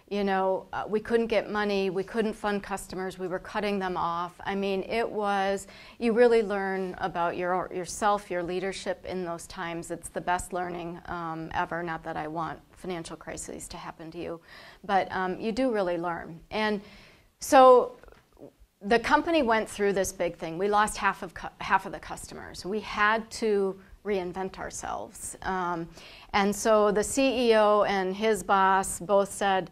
[SPEAKER 3] we couldn't get money, we couldn't fund customers, we were cutting them off. I mean, it was, you really learn about yourself, your leadership in those times. It's the best learning ever, not that I want financial crises to happen to you, but you do really learn. And so the company went through this big thing. We lost half of the customers. We had to reinvent ourselves. And so the CEO and his boss both said,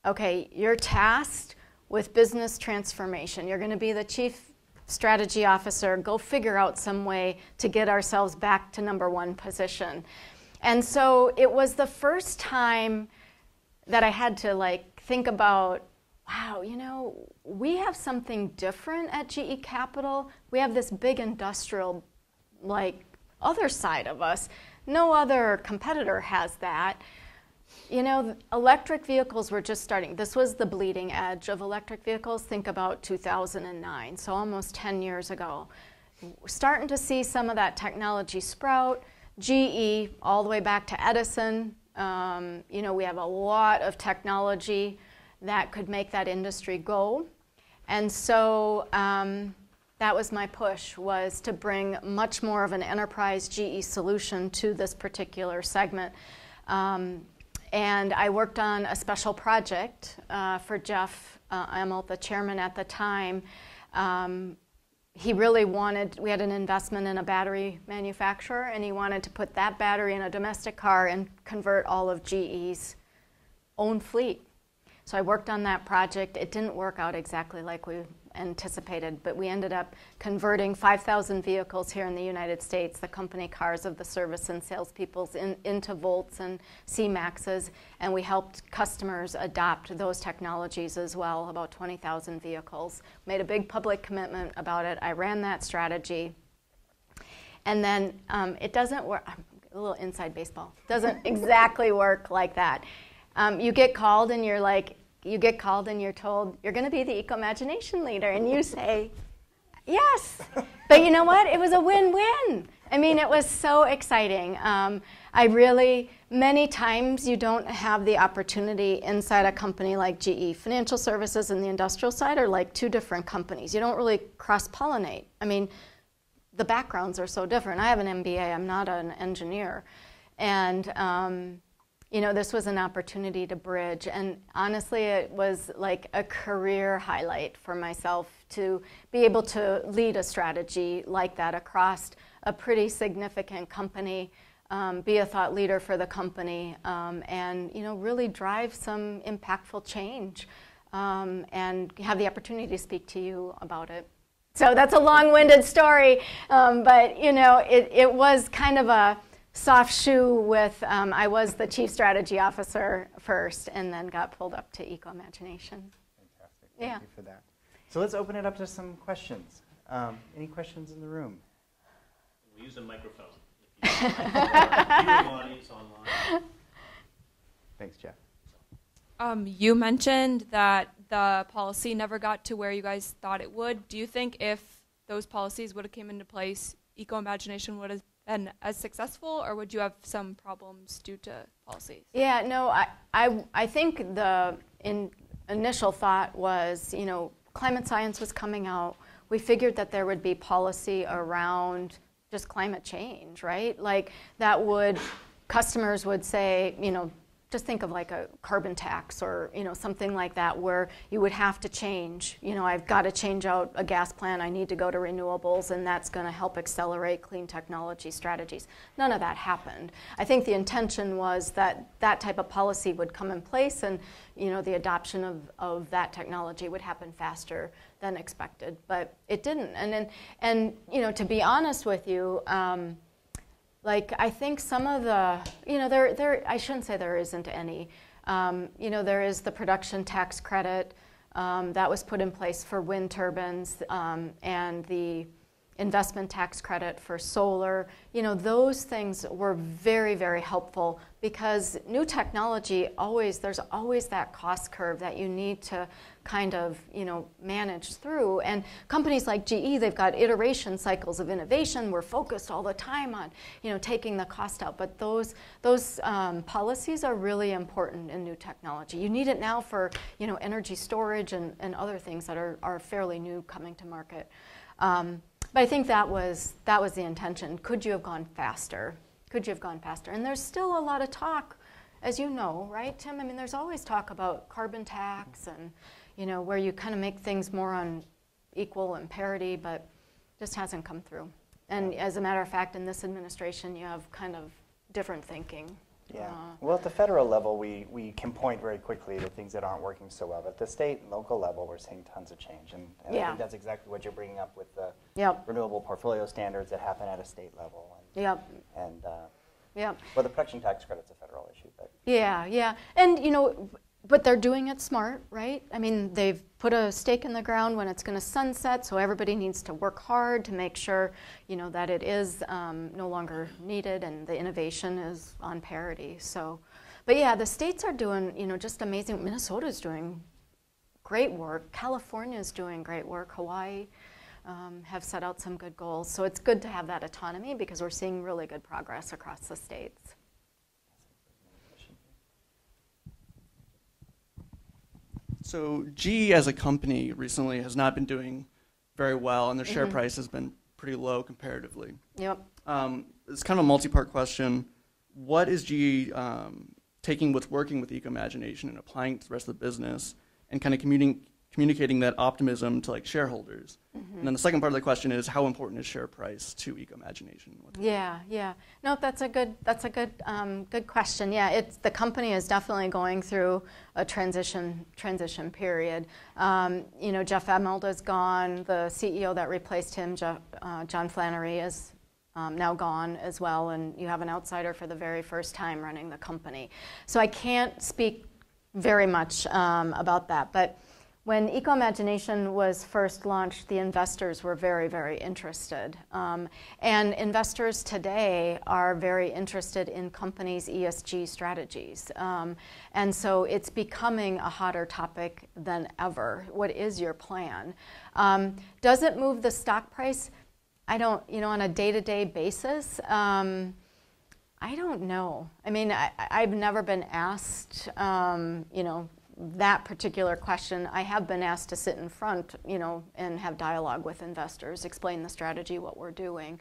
[SPEAKER 3] okay, you're tasked with business transformation. You're going to be the chief strategy officer. Go figure out some way to get ourselves back to #1 position. And so it was the first time that I had to think about, wow, we have something different at GE Capital. We have this big industrial, other side of us. No other competitor has that. Electric vehicles were just starting. This was the bleeding edge of electric vehicles. Think about 2009, so almost 10 years ago. We're starting to see some of that technology sprout. GE, all the way back to Edison. We have a lot of technology that could make that industry go. And so that was my push, was to bring much more of an enterprise GE solution to this particular segment. And I worked on a special project for Jeff Immelt, the chairman at the time. He really wanted, we had an investment in a battery manufacturer, and he wanted to put that battery in a domestic car and convert all of GE's own fleet. So I worked on that project. It didn't work out exactly like we anticipated, but we ended up converting 5,000 vehicles here in the United States, the company cars of the service and salespeople's, into Volts and C-Maxes, and we helped customers adopt those technologies as well, about 20,000 vehicles. Made a big public commitment about it. I ran that strategy. And then it doesn't work, a little inside baseball, doesn't exactly work like that. You get called and you're told, you're going to be the Eco-Imagination leader, and you say, yes. But you know what? It was a win-win. I mean, it was so exciting. Many times you don't have the opportunity inside a company like GE. Financial services and the industrial side are like two different companies. You don't really cross-pollinate. I mean, the backgrounds are so different. I have an MBA. I'm not an engineer. And this was an opportunity to bridge, and honestly, it was like a career highlight for myself to be able to lead a strategy like that across a pretty significant company, be a thought leader for the company, and really drive some impactful change, and have the opportunity to speak to you about it. So that's a long-winded story, but it was kind of a soft shoe with, I was the chief strategy officer first and then got pulled up to Eco-Imagination.
[SPEAKER 2] Fantastic. Thank you for that. So let's open it up to some questions. Any questions in the room?
[SPEAKER 1] We'll use a microphone. If you audience online.
[SPEAKER 2] Thanks, Jeff.
[SPEAKER 4] You mentioned that the policy never got to where you guys thought it would. Do you think if those policies would have came into place, Eco-Imagination would have been as successful, or would you have some problems due to policies?
[SPEAKER 3] Yeah, no, I think the initial thought was, climate science was coming out. We figured that there would be policy around just climate change, right? Like customers would say, just think of like a carbon tax or something like that where you would have to change. I've got to change out a gas plant. I need to go to renewables, and that's going to help accelerate clean technology strategies. None of that happened. I think the intention was that that type of policy would come in place, and the adoption of that technology would happen faster than expected. But it didn't. And to be honest with you. Like, I think some of the, I shouldn't say there isn't any. There is the production tax credit that was put in place for wind turbines, and the investment tax credit for solar. Those things were very, very helpful because new technology there's always that cost curve that you need to kind of, manage through. And companies like GE, they've got iteration cycles of innovation. We're focused all the time on, taking the cost out. But those policies are really important in new technology. You need it now for, energy storage and other things that are fairly new coming to market. But I think that was the intention. Could you have gone faster? Could you have gone faster? And there's still a lot of talk, as you know, right, Tim? I mean, there's always talk about carbon tax and, where you kind of make things more on equal and parity, but just hasn't come through. And as a matter of fact, in this administration, you have kind of different thinking.
[SPEAKER 2] Yeah. Well, at the federal level, we can point very quickly to things that aren't working so well. But at the state and local level, we're seeing tons of change. And I think that's exactly what you're bringing up with the renewable portfolio standards that happen at a state level. And, well, the production tax credit's a federal issue. But
[SPEAKER 3] yeah. And, but they're doing it smart, right? I mean, they've put a stake in the ground when it's going to sunset, so everybody needs to work hard to make sure, that it is no longer needed and the innovation is on parity. So, but yeah, the states are doing, just amazing. Minnesota's doing great work. California's doing great work. Hawaii have set out some good goals. So it's good to have that autonomy because we're seeing really good progress across the states.
[SPEAKER 5] So GE as a company recently has not been doing very well, and their share price has been pretty low comparatively.
[SPEAKER 3] Yep.
[SPEAKER 5] It's kind of a multi-part question. What is GE taking what's working with Eco-Imagination and applying it to the rest of the business and kind of communicating that optimism to like shareholders? And then the second part of the question is, how important is share price to Eco-Imagination?
[SPEAKER 3] Yeah. No, that's a good question. Yeah, the company is definitely going through a transition period. Jeff Immelt is gone. The CEO that replaced him, John Flannery, is now gone as well, and you have an outsider for the very first time running the company. So I can't speak very much about that, but when Eco-Imagination was first launched, the investors were very, very interested. And investors today are very interested in companies' ESG strategies. And so it's becoming a hotter topic than ever. What is your plan? Does it move the stock price? I don't, on a day-to-day basis, I don't know. I mean, I've never been asked, that particular question. I have been asked to sit in front, and have dialogue with investors, explain the strategy, what we're doing.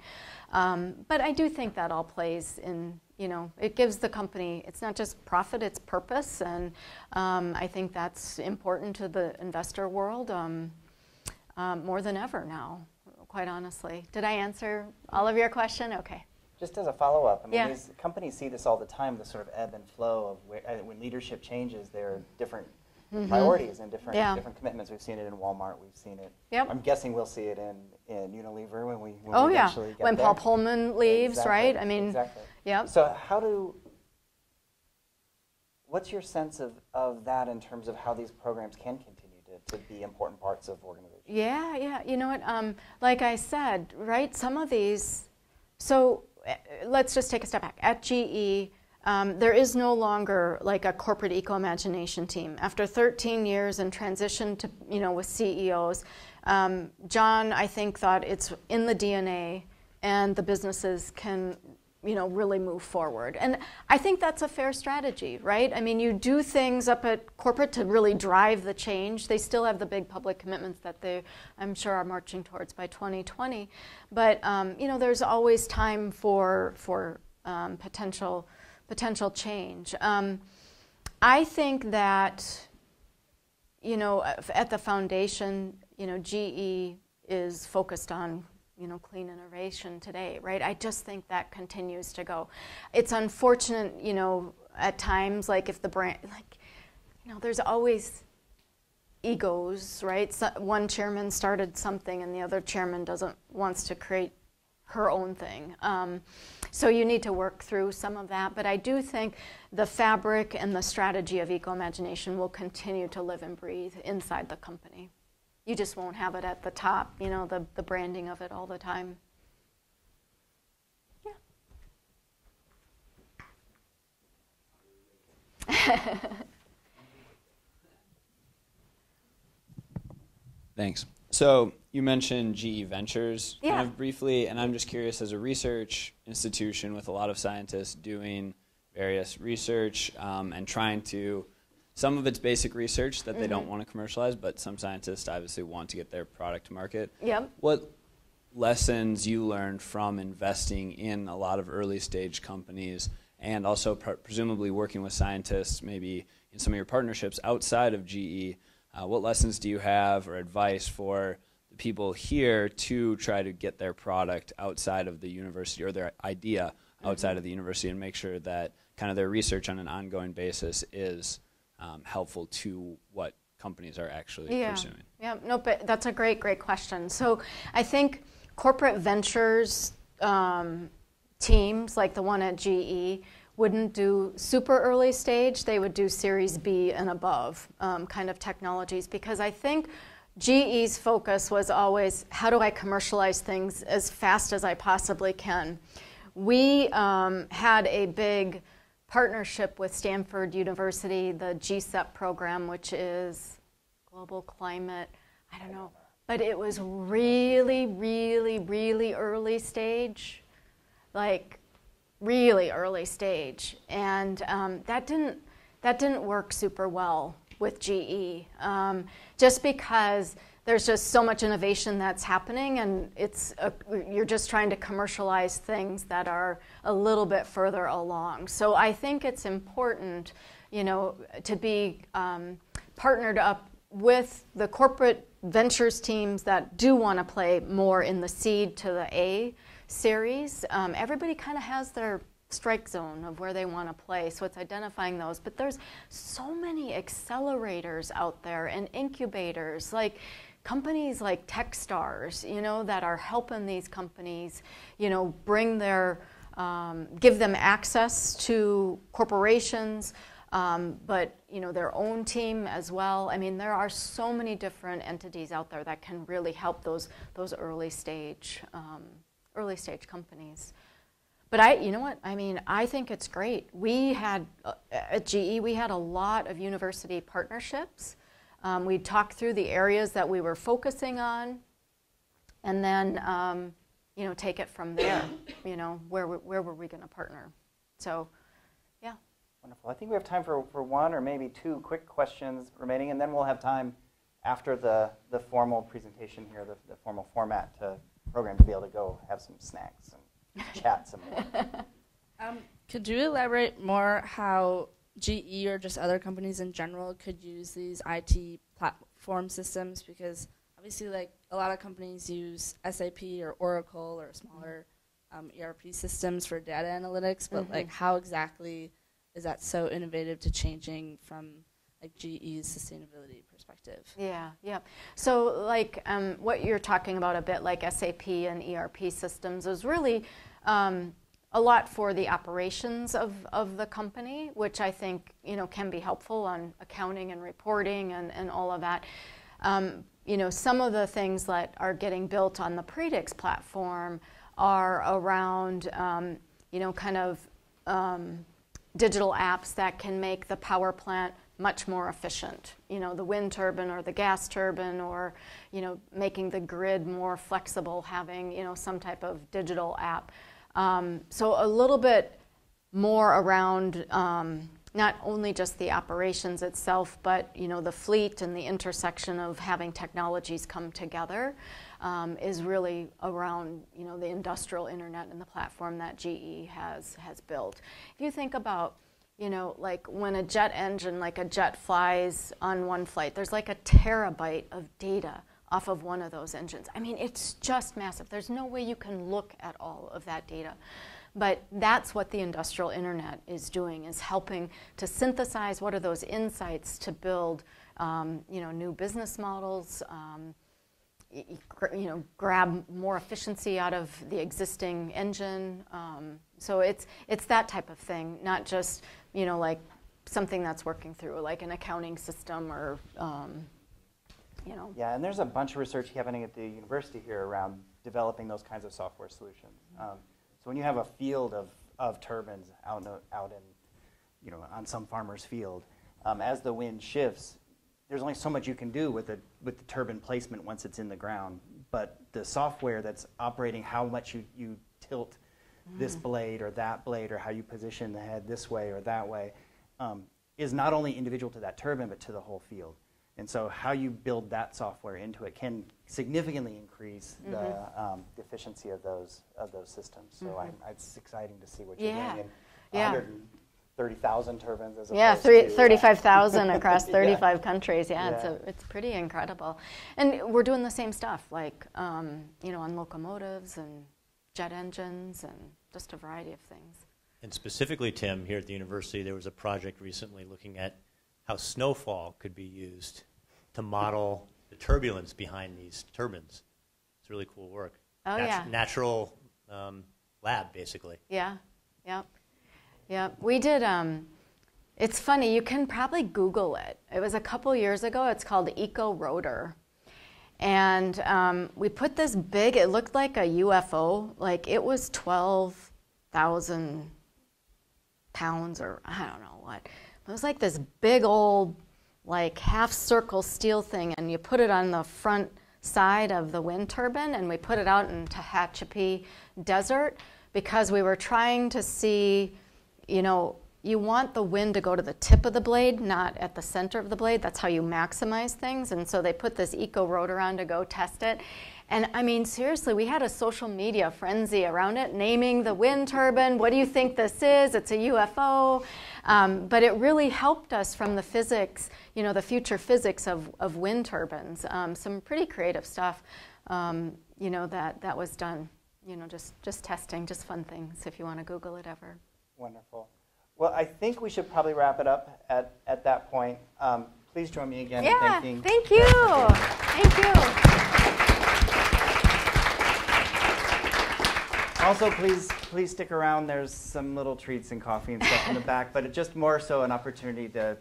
[SPEAKER 3] But I do think that all plays in, it gives the company, it's not just profit, it's purpose. And I think that's important to the investor world more than ever now, quite honestly. Did I answer all of your question? Okay.
[SPEAKER 2] Just as a follow-up, I mean, these companies see this all the time, the sort of ebb and flow of when leadership changes, there are different priorities and different commitments. We've seen it in Walmart. We've seen it. Yep. I'm guessing we'll see it in Unilever when we eventually get
[SPEAKER 3] when
[SPEAKER 2] there.
[SPEAKER 3] Paul Pullman leaves, right? I mean,
[SPEAKER 2] So what's your sense of that in terms of how these programs can continue to be important parts of organizations?
[SPEAKER 3] Yeah. You know what? Like I said, right? Some of these. So let's just take a step back. At GE, there is no longer like a corporate Eco-Imagination team. After 13 years and transition to, with CEOs, John, I think, thought it's in the DNA and the businesses can, really move forward. And I think that's a fair strategy, right? I mean, you do things up at corporate to really drive the change. They still have the big public commitments that they, I'm sure, are marching towards by 2020. But, there's always time for potential change. I think that, at the foundation, GE is focused on, clean innovation today, right? I just think that continues to go. It's unfortunate, at times, like if the brand, there's always egos, right? So one chairman started something and the other chairman wants to create her own thing. So you need to work through some of that. But I do think the fabric and the strategy of eco-imagination will continue to live and breathe inside the company. You just won't have it at the top, the branding of it all the time. Yeah.
[SPEAKER 6] Thanks. So you mentioned GE Ventures
[SPEAKER 3] Yeah.
[SPEAKER 6] kind of briefly, and I'm just curious, as a research institution with a lot of scientists doing various research and trying to, some of it's basic research that they don't want to commercialize, but some scientists obviously want to get their product to market.
[SPEAKER 3] Yep.
[SPEAKER 6] What lessons you learned from investing in a lot of early stage companies and also presumably working with scientists maybe in some of your partnerships outside of GE? What lessons do you have or advice for the people here to try to get their product outside of the university or their idea outside of the university and make sure that kind of their research on an ongoing basis is helpful to what companies are actually pursuing?
[SPEAKER 3] Yeah, no, but that's a great question. So I think corporate ventures teams like the one at GE wouldn't do super early stage. They would do Series B and above kind of technologies, because I think GE's focus was always, how do I commercialize things as fast as I possibly can? We had a big partnership with Stanford University, the GCEP program, which is global climate, I don't know, but it was really, really, really early stage, like really early stage, and that didn't work super well with GE, just because there's just so much innovation that's happening, and you're just trying to commercialize things that are a little bit further along. So I think it's important, to be partnered up with the corporate ventures teams that do want to play more in the seed to the A series. Everybody kind of has their strike zone of where they want to play, so it's identifying those. But there's so many accelerators out there and incubators, like companies like Techstars, that are helping these companies, bring give them access to corporations, but their own team as well. I mean, there are so many different entities out there that can really help those early stage companies. But you know what? I mean, I think it's great. We had at GE, we had a lot of university partnerships. We talked through the areas that we were focusing on, and then take it from there. Where were we going to partner? So, yeah.
[SPEAKER 2] Wonderful. I think we have time for one or maybe two quick questions remaining, and then we'll have time after the formal presentation here, the formal format program, to be able to go have some snacks and chat some more.
[SPEAKER 7] Could you elaborate more how GE or just other companies in general could use these IT platform systems? Because obviously, like, a lot of companies use SAP or Oracle or smaller ERP systems for data analytics, but like, how exactly is that so innovative to changing from like GE's sustainability perspective?
[SPEAKER 3] Yeah. So like what you're talking about a bit, like SAP and ERP systems, is really a lot for the operations of the company, which I think can be helpful on accounting and reporting and all of that. Some of the things that are getting built on the Predix platform are around digital apps that can make the power plant much more efficient. The wind turbine or the gas turbine, or making the grid more flexible, having some type of digital app. So a little bit more around not only just the operations itself, but the fleet and the intersection of having technologies come together is really around the industrial internet and the platform that GE has built. If you think about like when a jet engine, like a jet flies on one flight, there's like a terabyte of data off of one of those engines. I mean, it's just massive. There's no way you can look at all of that data. But that's what the industrial internet is doing, is helping to synthesize what are those insights to build new business models, grab more efficiency out of the existing engine. So it's that type of thing, not just like something that's working through like an accounting system or
[SPEAKER 2] Yeah, and there's a bunch of research happening at the university here around developing those kinds of software solutions. So when you have a field of turbines out in on some farmer's field, as the wind shifts, there's only so much you can do with the turbine placement once it's in the ground. But the software that's operating how much you tilt this blade or that blade, or how you position the head this way or that way, is not only individual to that turbine but to the whole field. And so how you build that software into it can significantly increase the efficiency of those systems. So it's exciting to see what you're doing in 130,000 turbines as opposed to
[SPEAKER 3] 35,000 across 35 countries. It's pretty incredible. And we're doing the same stuff, like on locomotives and jet engines and just a variety of things.
[SPEAKER 1] And specifically, Tim, here at the university, there was a project recently looking at how snowfall could be used to model the turbulence behind these turbines. It's really cool work. Natural lab, basically. Yeah. We did, it's funny, you can probably Google it. It was a couple years ago. It's called Eco Rotor. And we put this big, it looked like a UFO, like it was 12,000 pounds or I don't know what. It was like this big old, like half-circle steel thing, and you put it on the front side of the wind turbine, and we put it out in Tehachapi Desert because we were trying to see, you want the wind to go to the tip of the blade, not at the center of the blade. That's how you maximize things. And so they put this eco rotor on to go test it. And I mean, seriously, we had a social media frenzy around it, naming the wind turbine. What do you think this is? It's a UFO. But it really helped us from the physics, the future physics of wind turbines. Some pretty creative stuff, that was done. Just testing, just fun things if you want to Google it ever.
[SPEAKER 2] Wonderful. Well, I think we should probably wrap it up at that point. Please join me again in thanking.
[SPEAKER 3] Thank you. Thank you.
[SPEAKER 2] Also, please stick around. There's some little treats and coffee and stuff in the back, but it's just more so an opportunity to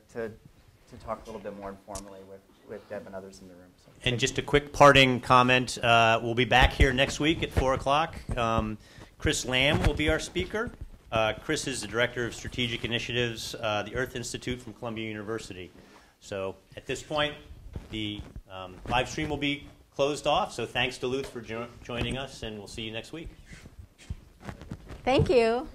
[SPEAKER 2] talk a little bit more informally with Deb and others in the room. So.
[SPEAKER 1] And just a quick parting comment. We'll be back here next week at 4 o'clock. Chris Lamb will be our speaker. Chris is the Director of Strategic Initiatives, the Earth Institute from Columbia University. So at this point, the live stream will be closed off. So thanks, Duluth, for joining us, and we'll see you next week.
[SPEAKER 3] Thank you.